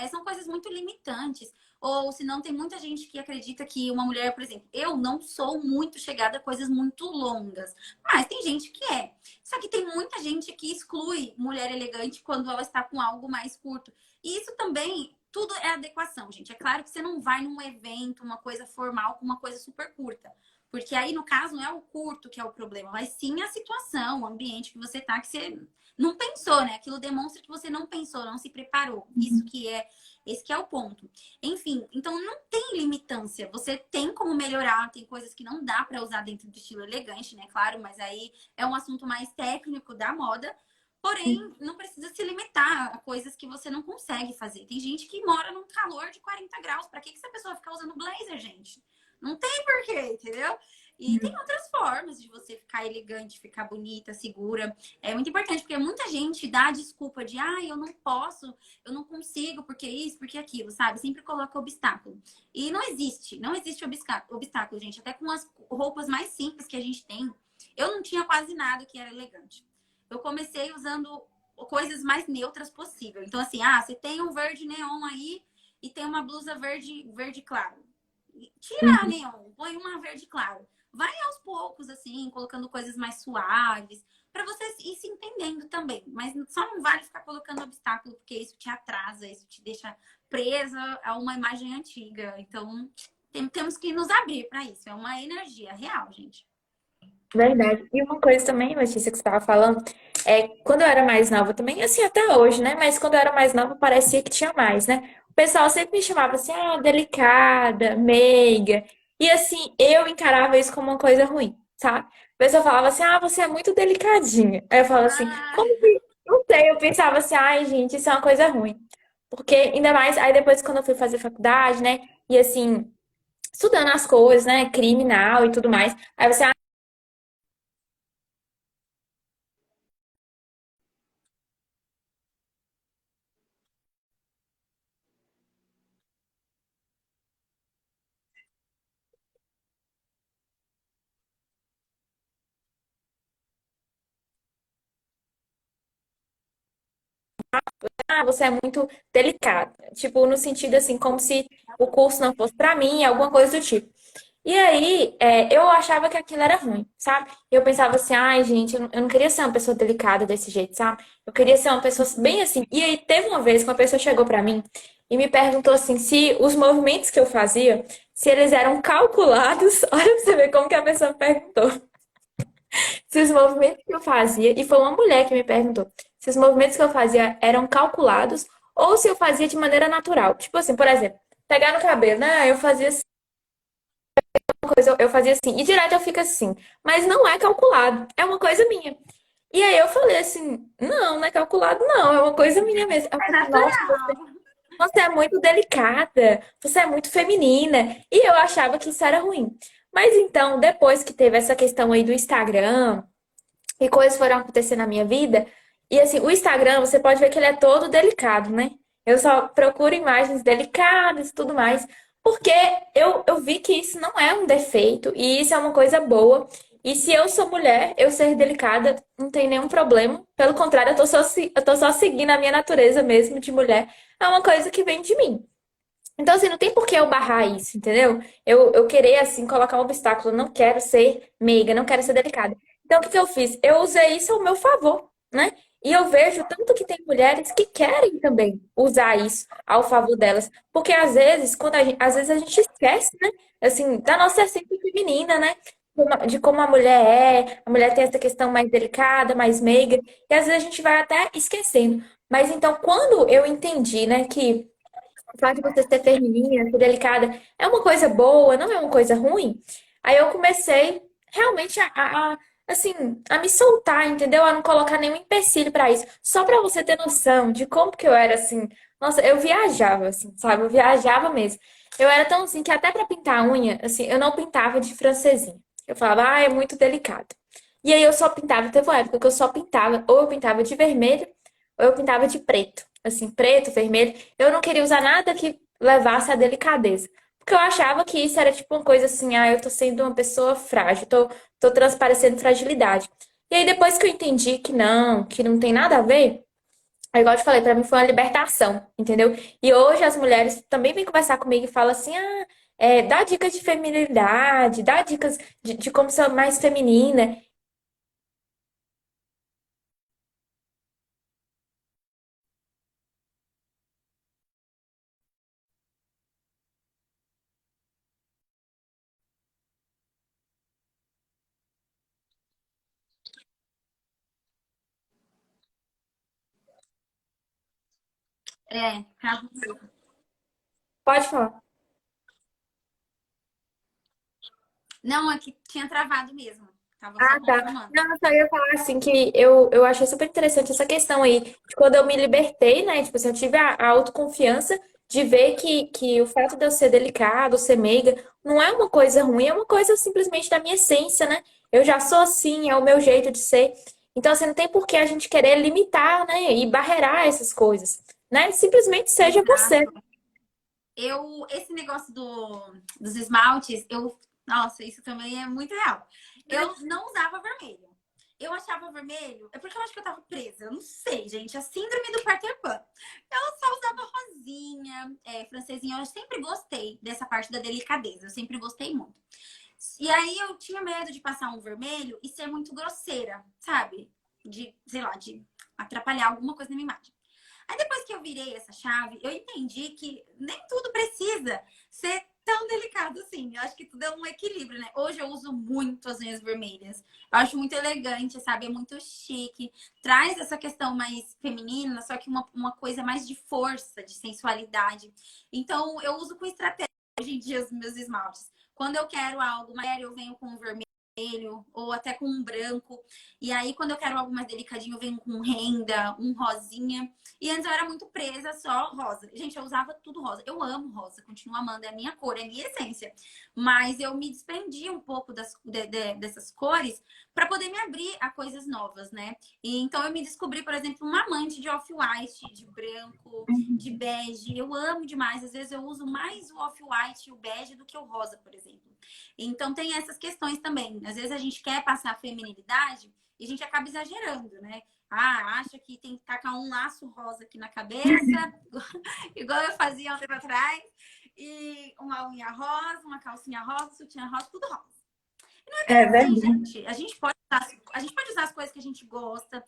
São coisas muito limitantes. Ou se não, tem muita gente que acredita que uma mulher, por exemplo, eu não sou muito chegada a coisas muito longas. Mas tem gente que é. Só que tem muita gente que exclui mulher elegante quando ela está com algo mais curto. E isso também, tudo é adequação, gente. É claro que você não vai num evento, uma coisa formal, com uma coisa super curta. Porque aí, no caso, não é o curto que é o problema, mas sim a situação, o ambiente que você tá, que você não pensou, né? Aquilo demonstra que você não pensou, não se preparou. Esse que é o ponto. Enfim, então não tem limitância. Você tem como melhorar, tem coisas que não dá para usar dentro do estilo elegante, né? Claro, mas aí é um assunto mais técnico da moda. Porém, não precisa se limitar a coisas que você não consegue fazer. Tem gente que mora num calor de 40 graus. Para que essa pessoa ficar usando blazer, gente? Não tem porquê, entendeu? E tem outras formas de você ficar elegante, ficar bonita, segura. É muito importante, porque muita gente dá a desculpa de, eu não posso, eu não consigo, porque isso, porque aquilo, sabe? Sempre coloca obstáculo. E não existe obstáculo, gente. Até com as roupas mais simples que a gente tem, eu não tinha quase nada que era elegante. Eu comecei usando coisas mais neutras possível. Então, assim, você tem um verde neon aí e tem uma blusa verde claro. Tira a Uhum. neon, põe uma verde claro. Vai aos poucos, assim, colocando coisas mais suaves, para você ir se entendendo também. Mas só não vale ficar colocando obstáculo, porque isso te atrasa, isso te deixa presa a uma imagem antiga. Então, temos que nos abrir para isso. É uma energia real, gente. Verdade. E uma coisa também, Letícia, que você estava falando, quando eu era mais nova também, assim, até hoje, né? Mas quando eu era mais nova, parecia que tinha mais, né? O pessoal sempre me chamava assim, delicada, meiga. E assim, eu encarava isso como uma coisa ruim, sabe? O pessoal falava assim, você é muito delicadinha. Aí eu falava assim, Ah, como que. Não sei, eu pensava assim, ai, gente, isso é uma coisa ruim. Porque ainda mais, aí depois quando eu fui fazer faculdade, né? E assim, estudando as coisas, né? Criminal e tudo mais. Aí você, você é muito delicada. Tipo, no sentido assim, como se o curso não fosse pra mim, alguma coisa do tipo. E aí, eu achava que aquilo era ruim, sabe? Eu pensava assim, ai, gente, eu não queria ser uma pessoa delicada desse jeito, sabe? Eu queria ser uma pessoa bem assim. E aí, teve uma vez que uma pessoa chegou pra mim e me perguntou assim, se os movimentos que eu fazia, se eles eram calculados. Olha pra você ver como que a pessoa me perguntou. Se os movimentos que eu fazia, e foi uma mulher que me perguntou, se os movimentos que eu fazia eram calculados ou se eu fazia de maneira natural. Tipo assim, por exemplo, pegar no cabelo, né? Eu fazia assim, uma coisa, eu fazia assim, e direto eu fico assim, mas não é calculado, é uma coisa minha. E aí eu falei assim, não é calculado, não, é uma coisa minha mesmo. Eu é falei, nossa, natural. você é muito delicada, você é muito feminina. E eu achava que isso era ruim. Mas então, depois que teve essa questão aí do Instagram, e coisas foram acontecer na minha vida. E assim, o Instagram, você pode ver que ele é todo delicado, né? Eu só procuro imagens delicadas e tudo mais, porque eu vi que isso não é um defeito e isso é uma coisa boa. E se eu sou mulher, eu ser delicada, não tem nenhum problema. Pelo contrário, eu tô só seguindo a minha natureza mesmo de mulher. É uma coisa que vem de mim. Então, assim, não tem por que eu barrar isso, entendeu? Eu querer, assim, colocar um obstáculo. Eu não quero ser meiga, não quero ser delicada. Então, o que que eu fiz? Eu usei isso ao meu favor, né? E eu vejo tanto que tem mulheres que querem também usar isso ao favor delas. Porque às vezes, às vezes a gente esquece, né? Assim, da nossa essência feminina, né? de como a mulher a mulher tem essa questão mais delicada, mais meiga, e às vezes a gente vai até esquecendo. Mas então, quando eu entendi, né, que o fato de você ser feminina, ser delicada, é uma coisa boa, não é uma coisa ruim. Aí eu comecei realmente assim, a me soltar, entendeu? A não colocar nenhum empecilho pra isso. Só pra você ter noção de como que eu era assim. Nossa, eu viajava, assim, sabe? Eu viajava mesmo. Eu era tão assim que até pra pintar a unha, assim, eu não pintava de francesinha. Eu falava, é muito delicado. E aí eu só pintava, teve uma época que eu só pintava, ou eu pintava de vermelho, ou eu pintava de preto. Assim, preto, vermelho. Eu não queria usar nada que levasse à delicadeza. Porque eu achava que isso era tipo uma coisa assim, eu tô sendo uma pessoa frágil, tô transparecendo fragilidade. E aí depois que eu entendi que não tem nada a ver, aí, igual eu te falei, pra mim foi uma libertação, entendeu? E hoje as mulheres também vêm conversar comigo e falam assim, dá dicas de feminilidade, dá dicas de como ser mais feminina. É, Pode falar. não, é que tinha travado mesmo. Tava só Ah, tá. confirmando. Não, eu só ia falar assim que eu achei super interessante essa questão aí, de quando eu me libertei, né? Tipo assim, eu tive a autoconfiança de ver que o fato de eu ser delicado, ser meiga, não é uma coisa ruim, é uma coisa simplesmente da minha essência, né? Eu já sou assim, é o meu jeito de ser. Então, assim, não tem por que a gente querer limitar, né? E barrerar essas coisas, né? Simplesmente seja você. Exato. Esse negócio dos esmaltes, nossa, isso também é muito real. Eu não usava vermelho. Eu achava vermelho, é porque eu acho que eu tava presa, eu não sei, gente, a síndrome do Peter Pan. Eu só usava rosinha, francesinha, eu sempre gostei dessa parte da delicadeza, eu sempre gostei muito. E aí eu tinha medo de passar um vermelho e ser muito grosseira, sabe? De, sei lá, de atrapalhar alguma coisa na minha imagem. Aí depois que eu virei essa chave, eu entendi que nem tudo precisa ser tão delicado assim. Eu acho que tudo é um equilíbrio, né? Hoje eu uso muito as unhas vermelhas. Eu acho muito elegante, sabe? É muito chique. Traz essa questão mais feminina, só que uma coisa mais de força, de sensualidade. Então eu uso com estratégia hoje em dia os meus esmaltes. Quando eu quero algo mais sério, eu venho com um vermelho ou até com um branco. E aí, quando eu quero algo mais delicadinho, eu venho com renda, um rosinha. E antes eu era muito presa só rosa. Gente, eu usava tudo rosa. Eu amo rosa, continuo amando, é a minha cor, é a minha essência. Mas eu me desprendi um pouco dessas cores para poder me abrir a coisas novas, né? E então eu me descobri, por exemplo, uma amante de off-white, de branco, de bege. Eu amo demais. Às vezes eu uso mais o off-white e o bege do que o rosa, por exemplo. Então tem essas questões também. Às vezes a gente quer passar a feminilidade e a gente acaba exagerando, né? Acha que tem que tacar um laço rosa aqui na cabeça, igual eu fazia um tempo atrás, e uma unha rosa, uma calcinha rosa, sutiã rosa, tudo rosa. E não é bem É assim, verdade. gente. A gente pode usar as coisas que a gente gosta.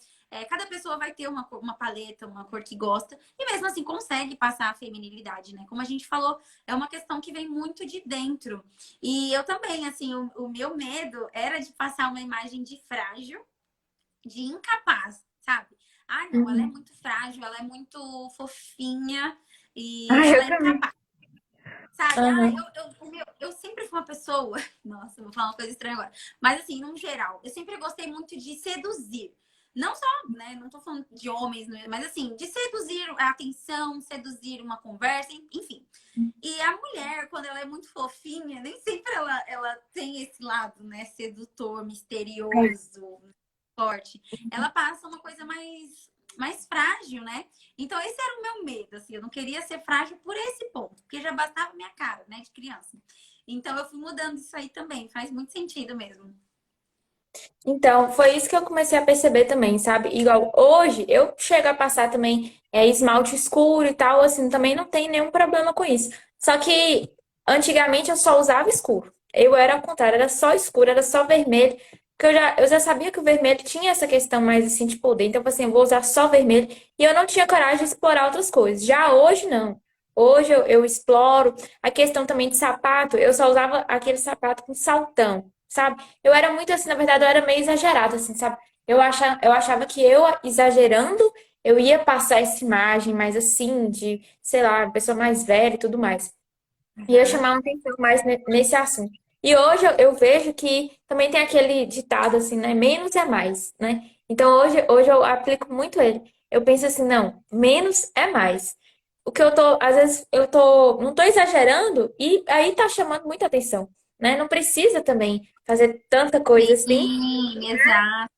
Cada pessoa vai ter uma paleta, uma cor que gosta, e mesmo assim consegue passar a feminilidade, né? Como a gente falou, é uma questão que vem muito de dentro. E eu também, assim, o meu medo era de passar uma imagem de frágil, de incapaz, sabe? Ah, não, ela é Uhum. muito frágil, ela é muito fofinha e Ah, ela eu é também. incapaz, sabe? Aham. Eu sempre fui uma pessoa. Nossa, eu vou falar uma coisa estranha agora. Mas, assim, no geral, eu sempre gostei muito de seduzir. Não só, né? Não tô falando de homens, né, mas assim, de seduzir a atenção, seduzir uma conversa, enfim. E a mulher, quando ela é muito fofinha, nem sempre ela tem esse lado, né? Sedutor, misterioso, forte. Ela passa uma coisa mais frágil, né? Então, esse era o meu medo, assim. Eu não queria ser frágil por esse ponto, porque já bastava minha cara, né, de criança. Então, eu fui mudando isso aí também. Faz muito sentido mesmo. Então, foi isso que eu comecei a perceber também, sabe? Igual hoje, eu chego a passar também esmalte escuro e tal, assim, também não tem nenhum problema com isso. Só que antigamente eu só usava escuro. Eu era ao contrário, era só escuro, era só vermelho. Porque eu já sabia que o vermelho tinha essa questão mais assim de poder. Então, assim, eu vou usar só vermelho. E eu não tinha coragem de explorar outras coisas. Já hoje, não. Hoje eu exploro. A questão também de sapato, eu só usava aquele sapato com saltão. sabe? Eu era muito assim, na verdade, eu era meio exagerada, assim, sabe? Eu achava que eu, exagerando, eu ia passar essa imagem mais assim, de, sei lá, pessoa mais velha e tudo mais. E eu Uhum. chamar uma atenção mais nesse assunto. E hoje eu vejo que também tem aquele ditado assim, né? Menos é mais, né? Então hoje eu aplico muito ele. Eu penso assim, não, menos é mais. O que eu tô, às vezes não tô exagerando e aí tá chamando muita atenção, né? Não precisa também fazer tanta coisa assim. Sim, exato.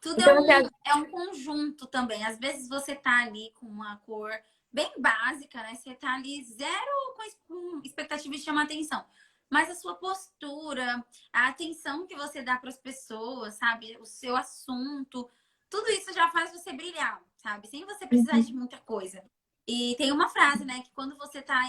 Tudo Então, assim, é um conjunto também. Às vezes você tá ali com uma cor bem básica, né? Você tá ali zero com expectativa de chamar atenção. Mas a sua postura, a atenção que você dá para as pessoas, sabe? O seu assunto, tudo isso já faz você brilhar, sabe? Sem você precisar de uhum. muita coisa. E tem uma frase, né? Que quando você tá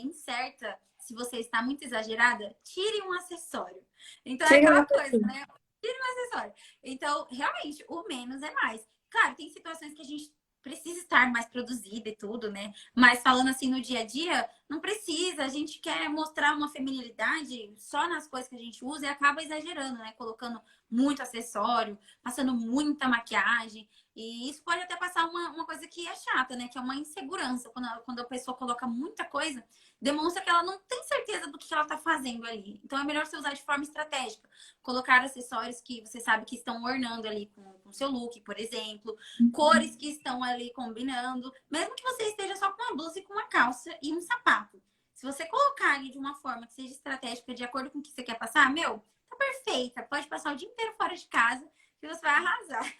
incerta, se você está muito exagerada, tire um acessório. Então é Tira aquela uma coisa, assim. né? Acessório. Então, realmente, o menos é mais. Claro, tem situações que a gente precisa estar mais produzida e tudo, né? Mas falando assim no dia a dia, não precisa. A gente quer mostrar uma feminilidade só nas coisas que a gente usa e acaba exagerando, né? Colocando muito acessório, passando muita maquiagem. E isso pode até passar uma coisa que é chata, né? Que é uma insegurança. Quando a pessoa coloca muita coisa, demonstra que ela não tem certeza do que ela tá fazendo ali. Então é melhor você usar de forma estratégica, colocar acessórios que você sabe que estão ornando ali com seu look, por exemplo, cores que estão ali combinando, mesmo que você esteja só com uma blusa e com uma calça e um sapato. Se você colocar ali de uma forma que seja estratégica, de acordo com o que você quer passar, meu, tá perfeita. Pode passar o dia inteiro fora de casa que você vai arrasar.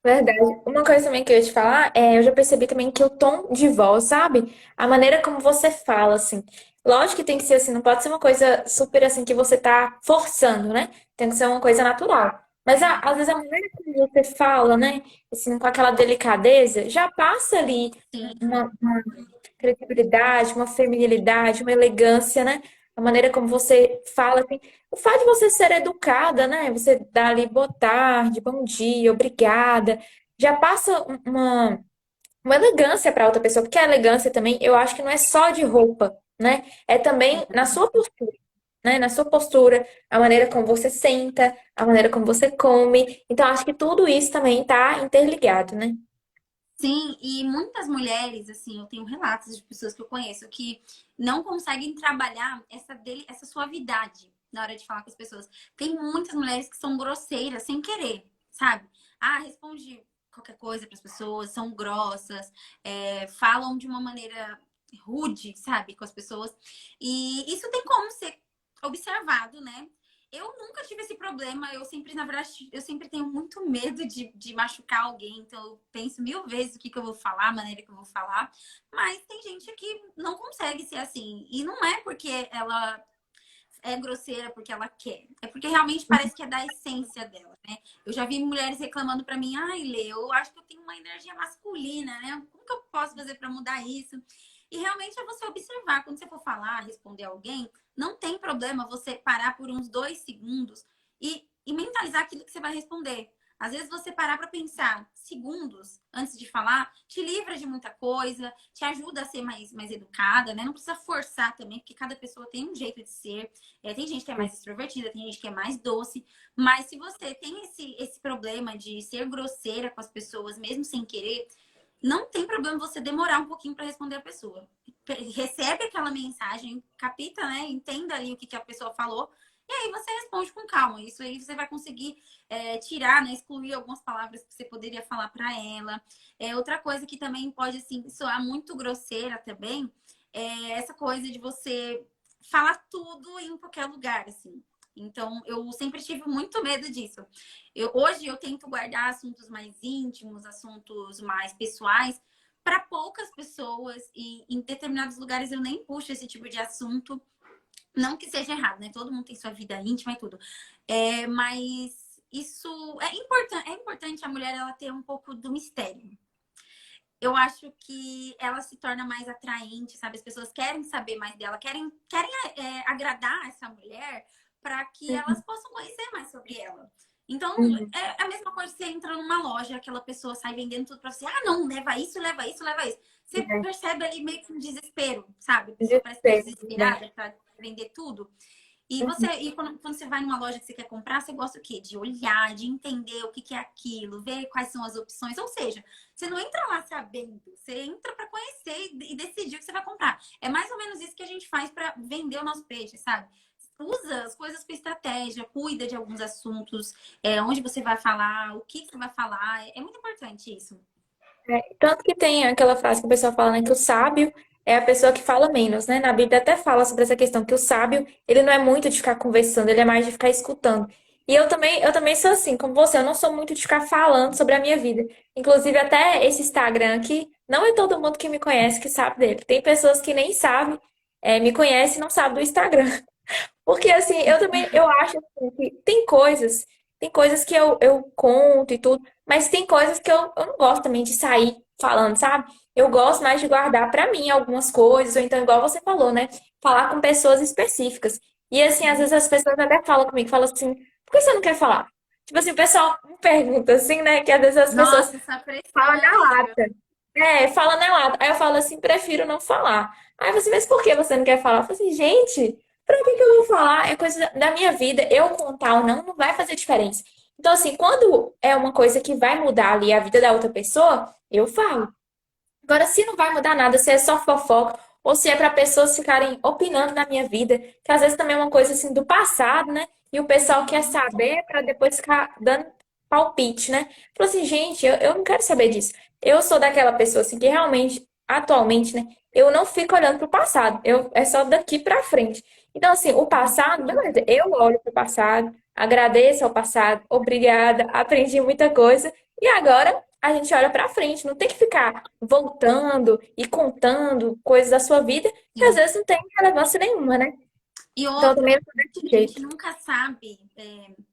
Verdade. Uma coisa também que eu ia te falar eu já percebi também que o tom de voz, sabe? A maneira como você fala, assim. Lógico que tem que ser assim, não pode ser uma coisa super assim que você tá forçando, né? Tem que ser uma coisa natural. Mas às vezes a maneira como você fala, né? Assim, com aquela delicadeza, já passa ali Sim, uma credibilidade, uma feminilidade, uma elegância, né? A maneira como você fala, assim, o fato de você ser educada, né? Você dá ali boa tarde, bom dia, obrigada, já passa uma elegância para outra pessoa, porque a elegância também, eu acho que não é só de roupa, né? É também na sua postura, né? Na sua postura, a maneira como você senta, a maneira como você come. Então, acho que tudo isso também tá interligado, né? sim, e muitas mulheres, assim, eu tenho relatos de pessoas que eu conheço que não conseguem trabalhar essa suavidade na hora de falar com as pessoas. Tem muitas mulheres que são grosseiras sem querer, sabe? Ah, responde qualquer coisa para as pessoas, são grossas, falam de uma maneira rude, sabe, com as pessoas. E isso tem como ser observado, né? Eu nunca tive esse problema. Eu sempre, na verdade, eu sempre tenho muito medo de machucar alguém. Então, eu penso mil vezes o que eu vou falar, a maneira que eu vou falar. Mas tem gente que não consegue ser assim. E não é porque ela é grosseira porque ela quer. É porque realmente parece que é da essência dela, né? Eu já vi mulheres reclamando pra mim, ai, Lê, eu acho que eu tenho uma energia masculina, né? Como que eu posso fazer pra mudar isso? E realmente é você observar. Quando você for falar, responder alguém, não tem problema você parar por uns 2 segundos e mentalizar aquilo que você vai responder. Às vezes você parar para pensar segundos antes de falar, te livra de muita coisa, te ajuda a ser mais educada, né? Não precisa forçar também, porque cada pessoa tem um jeito de ser. Tem gente que é mais extrovertida, tem gente que é mais doce. Mas se você tem esse problema de ser grosseira com as pessoas, mesmo sem querer, não tem problema você demorar um pouquinho para responder a pessoa. Recebe aquela mensagem, capta, né? Entenda ali o que a pessoa falou. E aí você responde com calma. Isso aí você vai conseguir tirar, né? Excluir algumas palavras que você poderia falar para ela. Outra coisa que também pode assim, soar muito grosseira também é essa coisa de você falar tudo em qualquer lugar, assim. Então, eu sempre tive muito medo disso. Hoje eu tento guardar assuntos mais íntimos, assuntos mais pessoais, para poucas pessoas e em determinados lugares eu nem puxo esse tipo de assunto. Não que seja errado, né? Todo mundo tem sua vida íntima e tudo. Mas isso é importante a mulher ela ter um pouco do mistério. Eu acho que ela se torna mais atraente, sabe? As pessoas querem saber mais dela, querem agradar essa mulher para que elas possam conhecer mais sobre ela. Então, Uhum. é a mesma coisa que você entra numa loja, aquela pessoa sai vendendo tudo para você. Ah, não, leva isso, leva isso, leva isso. Você percebe ali meio que um desespero, sabe? A pessoa parece que tá Desespero, verdade. desesperada para vender tudo. E quando você vai numa loja que você quer comprar, você gosta o quê? De olhar, de entender o que que é aquilo, ver quais são as opções. Ou seja, você não entra lá sabendo, você entra para conhecer e decidir o que você vai comprar. É mais ou menos isso que a gente faz para vender o nosso peixe, sabe? Usa as coisas com estratégia, cuida de alguns assuntos, onde você vai falar, o que que você vai falar. É muito importante isso. Tanto que tem aquela frase que o pessoal fala, né, que o sábio é a pessoa que fala menos, né? Na Bíblia até fala sobre essa questão, que o sábio, ele não é muito de ficar conversando, ele é mais de ficar escutando. E eu também sou assim, como você, eu não sou muito de ficar falando sobre a minha vida. Inclusive, até esse Instagram aqui, não é todo mundo que me conhece que sabe dele. Tem pessoas que nem sabem, me conhecem e não sabem do Instagram. Porque assim, eu acho assim, que tem coisas que eu conto e tudo, mas tem coisas que eu não gosto também de sair falando, sabe? Eu gosto mais de guardar pra mim algumas coisas, ou então, igual você falou, né? Falar com pessoas específicas. E assim, às vezes as pessoas até falam comigo, falam assim, por que você não quer falar? Tipo assim, o pessoal me pergunta assim, né? Que às vezes as pessoas Nossa, essa pressão falam é na horrível. lata. Fala na lata. Aí eu falo assim, prefiro não falar. Aí você, mas por que você não quer falar? Eu falo assim, gente, pra que eu vou falar? É coisa da minha vida. Eu contar ou não, não vai fazer diferença. Então, assim, quando é uma coisa que vai mudar ali a vida da outra pessoa, eu falo. Agora, se não vai mudar nada, se é só fofoca, ou se é para pessoas ficarem opinando na minha vida, que às vezes também é uma coisa assim do passado, né? E o pessoal quer Uhum. saber para depois ficar dando palpite, né? Falou assim, gente, eu não quero saber disso. Eu sou daquela pessoa assim que realmente, atualmente, né? Eu não fico olhando para o passado. É só daqui para frente. Então, assim, o passado, beleza, eu olho para o passado, agradeço ao passado, obrigada, aprendi muita coisa. E agora a gente olha para frente, não tem que ficar voltando e contando coisas da sua vida que às Sim. vezes não tem relevância nenhuma, né? E Então, eu outra, também sou desse a gente jeito. nunca sabe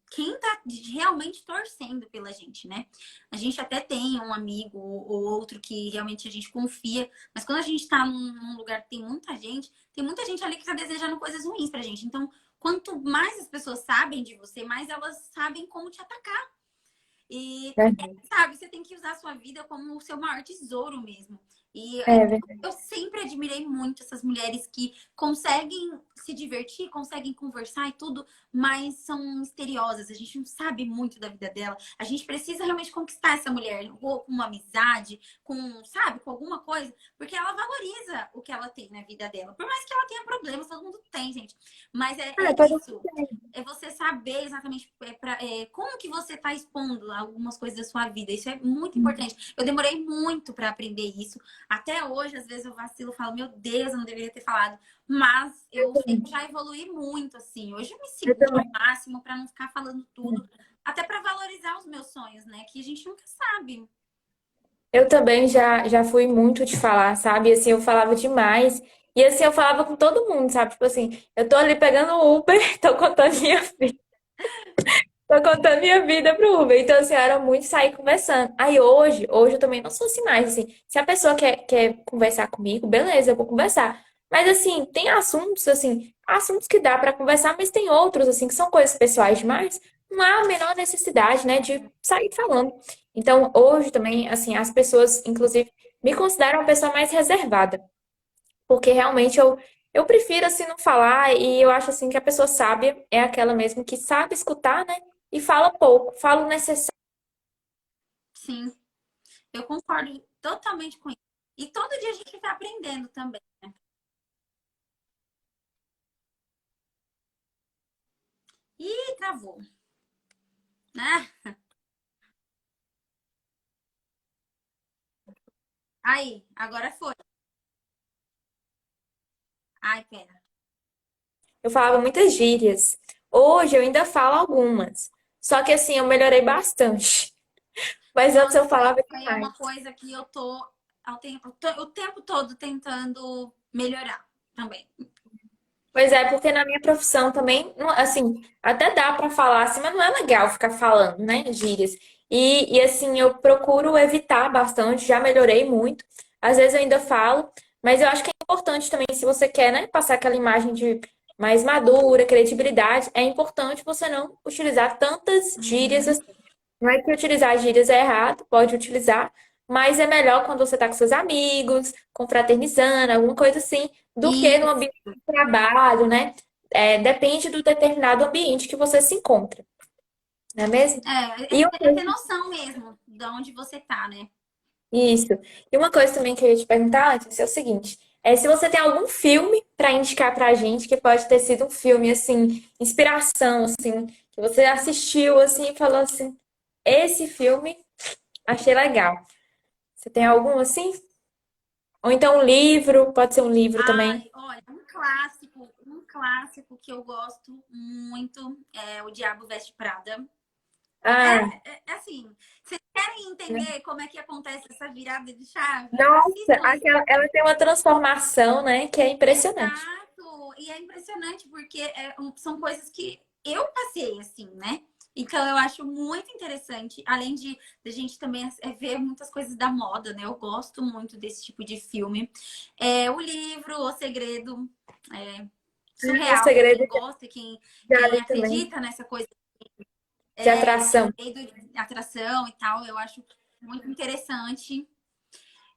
quem tá realmente torcendo pela gente, né? A gente até tem um amigo ou outro que realmente a gente confia, mas quando a gente tá num lugar que tem muita gente ali que tá desejando coisas ruins pra gente. Então, quanto mais as pessoas sabem de você, mais elas sabem como te atacar. E, Verdade. sabe, você tem que usar a sua vida como o seu maior tesouro mesmo. E É verdade. eu sempre admirei muito essas mulheres que conseguem se divertir, conseguem conversar e tudo, mas são misteriosas. A gente não sabe muito da vida dela. A gente precisa realmente conquistar essa mulher, ou com uma amizade, com, sabe, com alguma coisa, porque ela valoriza o que ela tem na vida dela. Por mais que ela tenha problemas, todo mundo tem, gente. Mas é Todo mundo isso. tem. É você saber exatamente como que você está expondo algumas coisas da sua vida. Isso é muito importante. Eu demorei muito para aprender isso. Até hoje, às vezes eu vacilo e falo, meu Deus, eu não deveria ter falado. Mas eu sei que já evolui muito, assim. Hoje eu me Eu seguro ao também. máximo para não ficar falando tudo. Até para valorizar os meus sonhos, né? Que a gente nunca sabe. Eu também já fui muito de falar, sabe? Assim, eu falava demais. E assim, eu falava com todo mundo, sabe? Tipo assim, eu tô ali pegando o Uber, tô contando minha vida. Tô contando minha vida pro Uber. Então, assim, eu era muito sair conversando. Aí hoje eu também não sou assim mais, assim. Se a pessoa quer conversar comigo, beleza, eu vou conversar. Mas, assim, tem assuntos, assim, assuntos que dá pra conversar, mas tem outros, assim, que são coisas pessoais demais. Não há a menor necessidade, né, de sair falando. Então, hoje também, assim, as pessoas, inclusive, me consideram uma pessoa mais reservada. Porque realmente eu prefiro, assim, não falar. E eu acho, assim, que a pessoa sábia é aquela mesmo que sabe escutar, né? E fala pouco, fala o necessário. Sim, eu concordo totalmente com isso. E todo dia a gente está aprendendo também. Ih, travou, né? Aí, agora foi. Ai, pera. Eu falava muitas gírias. Hoje eu ainda falo algumas. Só que assim, eu melhorei bastante. Mas antes Nossa, eu falava isso aí é demais. uma coisa que eu tô o tempo todo tentando melhorar também. Pois é, porque na minha profissão também, assim, até dá pra falar assim, mas não é legal ficar falando, né, gírias. E assim, eu procuro evitar bastante, já melhorei muito. Às vezes eu ainda falo, mas eu acho que é importante também, se você quer, né, passar aquela imagem de mais madura, credibilidade, é importante você não utilizar tantas gírias Uhum. assim. Não é que utilizar gírias é errado, pode utilizar, mas é melhor quando você está com seus amigos, confraternizando, alguma coisa assim, do que no Isso. ambiente de trabalho, né? depende do determinado ambiente que você se encontra, não é mesmo? É, E uma é ter coisa, noção mesmo de onde você tá, né? isso. E uma coisa também que eu ia te perguntar antes é o seguinte: se você tem algum filme para indicar pra gente que pode ter sido um filme assim, inspiração, assim, que você assistiu assim e falou assim, esse filme achei legal. Você tem algum assim? Ou então um livro, pode ser um livro também. Ai, olha, um clássico que eu gosto muito é O Diabo Veste Prada. Ah, É assim, vocês querem entender como é que acontece essa virada de chave? nossa, Assistam esse ela tem uma transformação, né, que é impressionante. exato. E é impressionante porque são coisas que eu passei assim, né? Então eu acho muito interessante, além de a gente também ver muitas coisas da moda, né? Eu gosto muito desse tipo de filme. O livro, O Segredo, é O surreal para segredo quem gosta, já quem li também, acredita nessa coisa de atração. de atração e tal, eu acho muito interessante.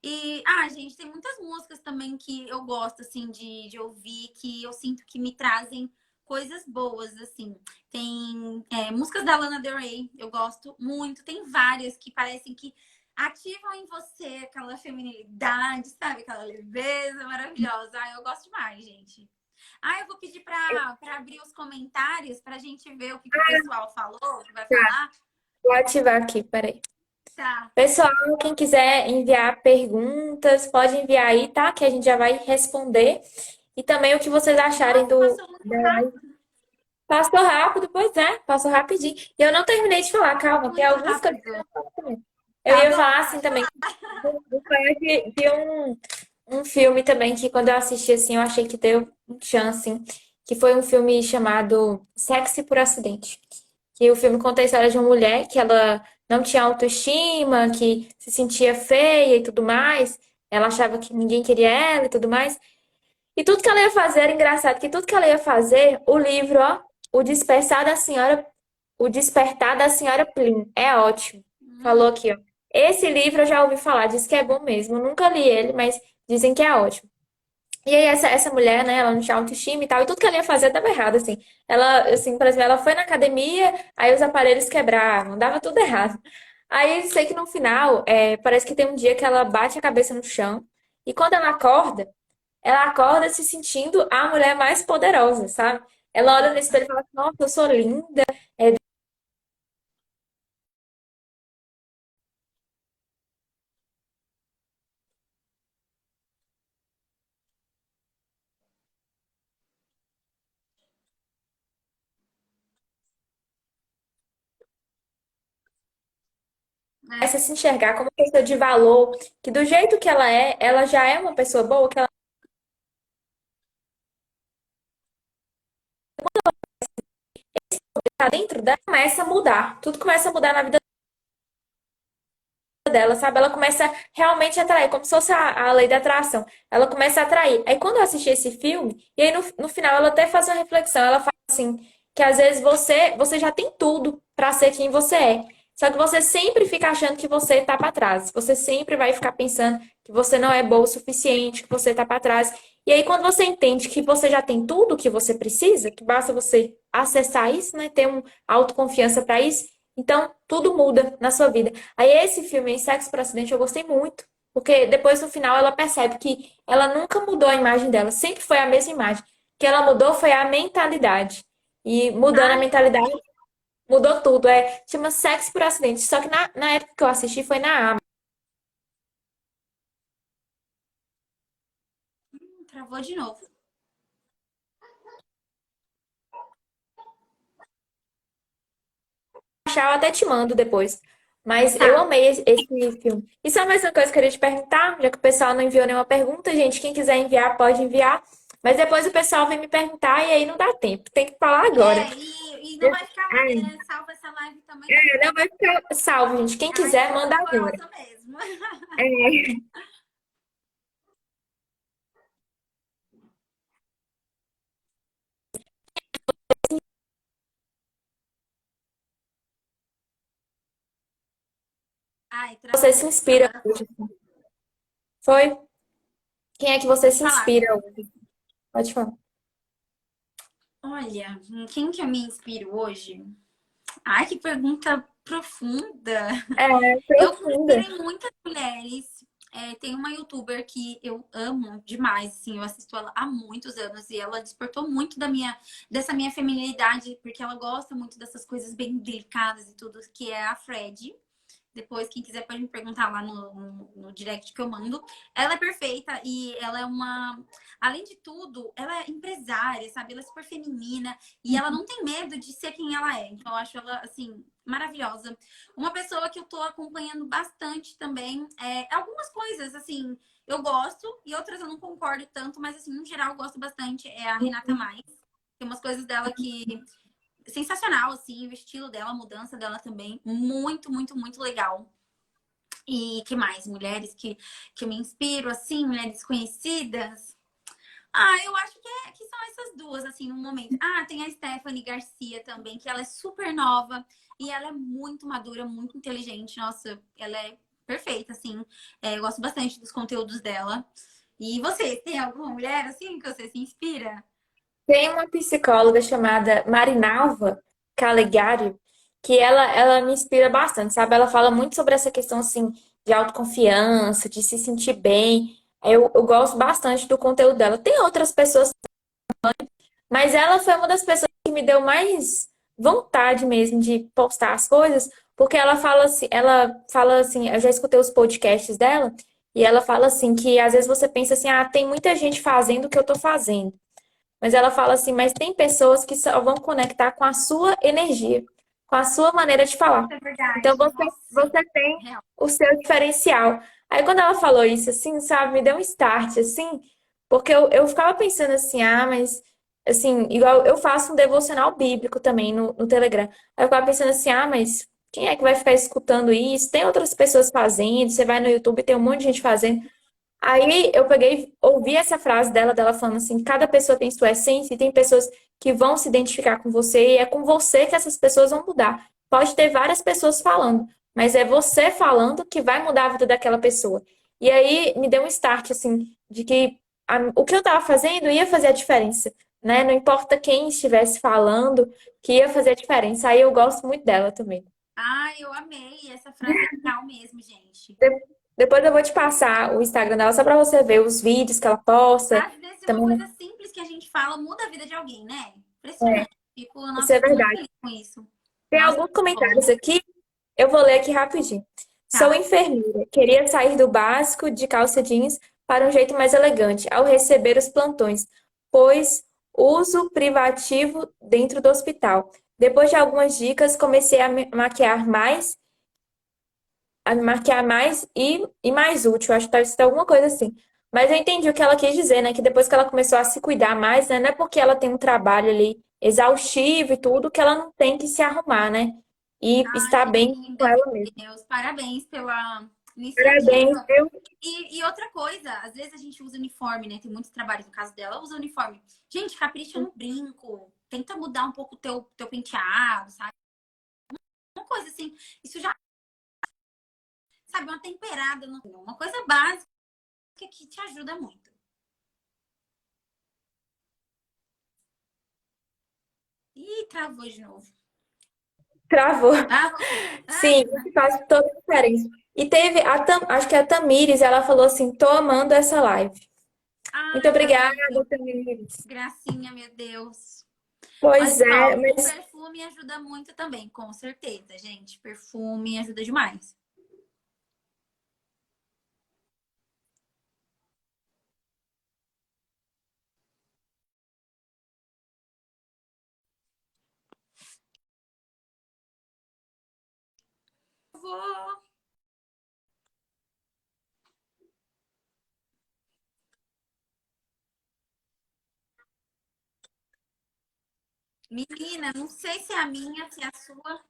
E, gente, tem muitas músicas também que eu gosto, assim, de ouvir, que eu sinto que me trazem coisas boas, assim. Tem músicas da Lana Del Rey, eu gosto muito. Tem várias que parecem que ativam em você aquela feminilidade, sabe? Aquela leveza maravilhosa. Eu gosto demais, gente. Eu vou pedir para abrir os comentários para a gente ver o que o pessoal falou, o que vai falar. Vou ativar aqui, peraí. Tá. Pessoal, quem quiser enviar perguntas, pode enviar aí, tá? Que a gente já vai responder. E também o que vocês acharem Nossa, do. passou muito rápido. Passou rápido, pois é, passou rapidinho. E eu não terminei de falar, calma, tem Muito algumas coisas que eu rápido. não falei também. Eu Tá ia bom, falar assim pode também, falar. vou falar de um filme também que quando eu assisti assim, eu achei que deu um chance, assim, que foi um filme chamado Sexy por Acidente. Que o filme conta a história de uma mulher que ela não tinha autoestima, que se sentia feia e tudo mais. Ela achava que ninguém queria ela e tudo mais. E tudo que ela ia fazer era engraçado, que tudo que ela ia fazer, o livro, ó, O Despertar da Senhora, O Despertar da Senhora Plym, é ótimo. Falou aqui, ó. Esse livro eu já ouvi falar, diz que é bom mesmo. Eu nunca li ele, mas dizem que é ótimo. E aí essa mulher, né, ela não tinha autoestima e tal, e tudo que ela ia fazer dava errado, assim. Ela, assim, por exemplo, ela foi na academia, aí os aparelhos quebravam, dava tudo errado. Aí sei que no final, parece que tem um dia que ela bate a cabeça no chão, e quando ela acorda se sentindo a mulher mais poderosa, sabe? Ela olha no espelho e fala, nossa, eu sou linda. Começa a se enxergar como pessoa de valor, que do jeito que ela já é uma pessoa boa, que ela tá dentro dela, começa a mudar. Tudo começa a mudar na vida dela, sabe? Ela começa realmente a atrair, como se fosse a lei da atração. Ela começa a atrair. Aí quando eu assisti esse filme, e aí no final ela até faz uma reflexão, ela fala assim, que às vezes você já tem tudo pra ser quem você é. Só que você sempre fica achando que você tá pra trás. Você sempre vai ficar pensando que você não é boa o suficiente, que você tá pra trás. E aí quando você entende que você já tem tudo que você precisa, que basta você acessar isso, né, ter uma autoconfiança pra isso, então tudo muda na sua vida. Aí esse filme, em Sexo por Acidente, eu gostei muito. Porque depois no final ela percebe que ela nunca mudou a imagem dela, sempre foi a mesma imagem. O que ela mudou foi a mentalidade. E mudando a Ai, eu mentalidade, mudou tudo. Chama Sexo por Acidente. Só que na época que eu assisti foi na Amazon. travou de novo. Eu até te mando depois. Mas eu Tá. amei esse filme. E só mais uma coisa que eu queria te perguntar, já que o pessoal não enviou nenhuma pergunta, gente, quem quiser enviar, pode enviar. Mas depois o pessoal vem me perguntar e aí não dá tempo. Tem que falar agora. E não vai ficar salva essa live também, não, Não né? vai ficar salvo, gente. Quem quiser, Eu sou manda agora. rancorosa mesmo. Ai, Você travou. se inspira Agora foi. hoje. Foi? Quem é que você Pode se falar. inspira hoje? Pode falar. Olha, em quem que eu me inspiro hoje? Ai, que pergunta profunda. É, Eu me inspiro profunda. em muitas mulheres. Tem uma youtuber que eu amo demais, assim, eu assisto ela há muitos anos e ela despertou muito dessa minha feminilidade, porque ela gosta muito dessas coisas bem delicadas e tudo, que é a Fred. Depois, quem quiser pode me perguntar lá no direct que eu mando. Ela é perfeita e ela é uma. Além de tudo, ela é empresária, sabe? Ela é super feminina e ela não tem medo de ser quem ela é. Então, eu acho ela, assim, maravilhosa. Uma pessoa que eu tô acompanhando bastante também é algumas coisas, assim, eu gosto e outras eu não concordo tanto, mas, assim, no geral, eu gosto bastante. É a Renata Mais. Tem umas coisas dela que sensacional, assim, o estilo dela, a mudança dela também, muito, muito, muito legal. E que mais? Mulheres que me inspiro, assim, mulheres conhecidas. Ah, eu acho que são essas duas, assim, no momento. Ah, tem a Stephanie Garcia também, que ela é super nova e ela é muito madura, muito inteligente. Nossa, ela é perfeita, assim. Eu gosto bastante dos conteúdos dela. E você, tem alguma mulher, assim, que você se inspira? Tem uma psicóloga chamada Marinalva Calegari, que ela me inspira bastante, sabe? Ela fala muito sobre essa questão, assim, de autoconfiança, de se sentir bem. Eu gosto bastante do conteúdo dela. Tem outras pessoas, mas ela foi uma das pessoas que me deu mais vontade mesmo de postar as coisas, porque ela fala assim, eu já escutei os podcasts dela, e ela fala assim que às vezes você pensa assim, ah, tem muita gente fazendo o que eu tô fazendo. Mas ela fala assim, mas tem pessoas que só vão conectar com a sua energia, com a sua maneira de falar. Isso é Então verdade. Nossa, você tem real. o seu diferencial. Aí quando ela falou isso, assim, sabe, me deu um start, assim, porque eu ficava pensando assim, ah, mas assim, igual eu faço um devocional bíblico também no Telegram. Aí eu ficava pensando assim, ah, mas quem é que vai ficar escutando isso? Tem outras pessoas fazendo, você vai no YouTube, tem um monte de gente fazendo. Aí eu peguei, ouvi essa frase dela falando assim, cada pessoa tem sua essência e tem pessoas que vão se identificar com você e é com você que essas pessoas vão mudar. Pode ter várias pessoas falando, mas é você falando que vai mudar a vida daquela pessoa. E aí me deu um start assim de que o que eu estava fazendo ia fazer a diferença, né? Não importa quem estivesse falando, que ia fazer a diferença. Aí eu gosto muito dela também. Ah, eu amei. Essa frase é real mesmo, gente. De- Depois eu vou te passar o Instagram dela só para você ver os vídeos que ela posta. Às vezes uma Também coisa simples que a gente fala muda a vida de alguém, né? é, Impressionante. isso Nossa, é fico muito verdade. feliz com isso. Tem Nossa, alguns bom. comentários aqui, eu vou ler aqui rapidinho. Sou Tá. enfermeira, queria sair do básico de calça jeans para um jeito mais elegante ao receber os plantões, pois uso privativo dentro do hospital. Depois de algumas dicas, comecei a me maquiar mais e mais útil. Acho que deve ser alguma coisa assim. Mas eu entendi o que ela quis dizer, né? Que depois que ela começou a se cuidar mais, né? Não é porque ela tem um trabalho ali exaustivo e tudo, que ela não tem que se arrumar, né? E Ai, estar que bem com linda, ela meu mesma. Deus. Parabéns pela Parabéns, iniciativa. viu? E outra coisa, às vezes a gente usa uniforme, né? Tem muitos trabalhos, no caso dela, usa uniforme. Gente, capricha no brinco. Tenta mudar um pouco o teu penteado, sabe? Uma coisa assim. Isso já, sabe, uma temperada, uma coisa básica que te ajuda muito. Ih, travou de novo. Travou. Ah, voltou. Sim, Ah, isso faz toda a diferença. E teve acho que a Tamires, ela falou assim: tô amando essa live. Muito ai, obrigada, Tamires. Tamires. Gracinha, meu Deus. Pois Mas, é, ó, o mas perfume ajuda muito também, com certeza, gente. Perfume ajuda demais. Eu vou. Menina, não sei se é a minha, se é a sua.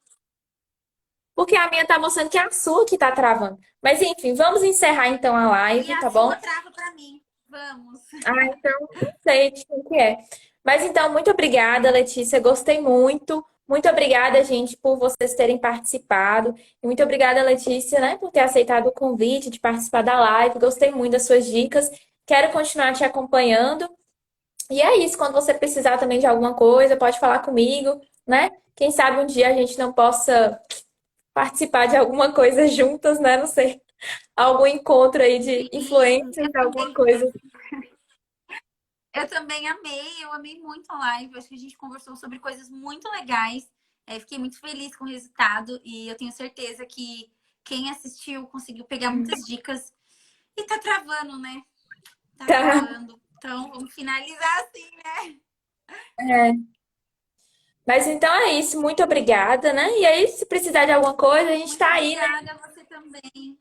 porque a minha tá mostrando que é a sua que tá travando. Mas enfim, vamos encerrar então a E live, a tá sua bom? trava pra mim. Vamos. Ah, então não sei de quem que é. Mas então, muito obrigada, Letícia. Gostei muito. Muito obrigada, gente, por vocês terem participado. E muito obrigada, Letícia, né, por ter aceitado o convite de participar da live. Gostei muito das suas dicas. Quero continuar te acompanhando. E é isso, quando você precisar também de alguma coisa, pode falar comigo, né? Quem sabe um dia a gente não possa participar de alguma coisa juntas, né? Não sei, algum encontro aí de Sim, influências, alguma coisa. eu também amei, eu amei muito a live. Acho que a gente conversou sobre coisas muito legais. Fiquei muito feliz com o resultado e eu tenho certeza que quem assistiu conseguiu pegar muitas dicas. E tá travando, né? Tá Tá. travando. Então, vamos finalizar assim, né? É. Mas então é isso, muito obrigada, né? E aí, se precisar de alguma coisa, a gente Muito tá aí, né? obrigada a você também.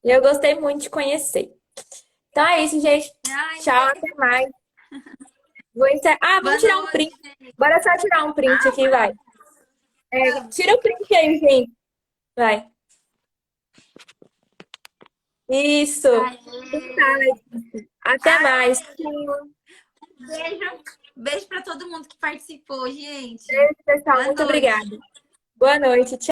E eu gostei muito de conhecer. Então é isso, gente. Ai, Tchau, até mais. Ah, boa vamos tirar um noite. print. Bora só tirar um print Ah, aqui, vai. vamos. Tira o print aí, gente. Vai. Isso. Aê. Até mais. Aê. Tchau, Beijo. Beijo para todo mundo que participou, gente. pessoal. Boa Muito noite. obrigada. Boa noite. Tchau.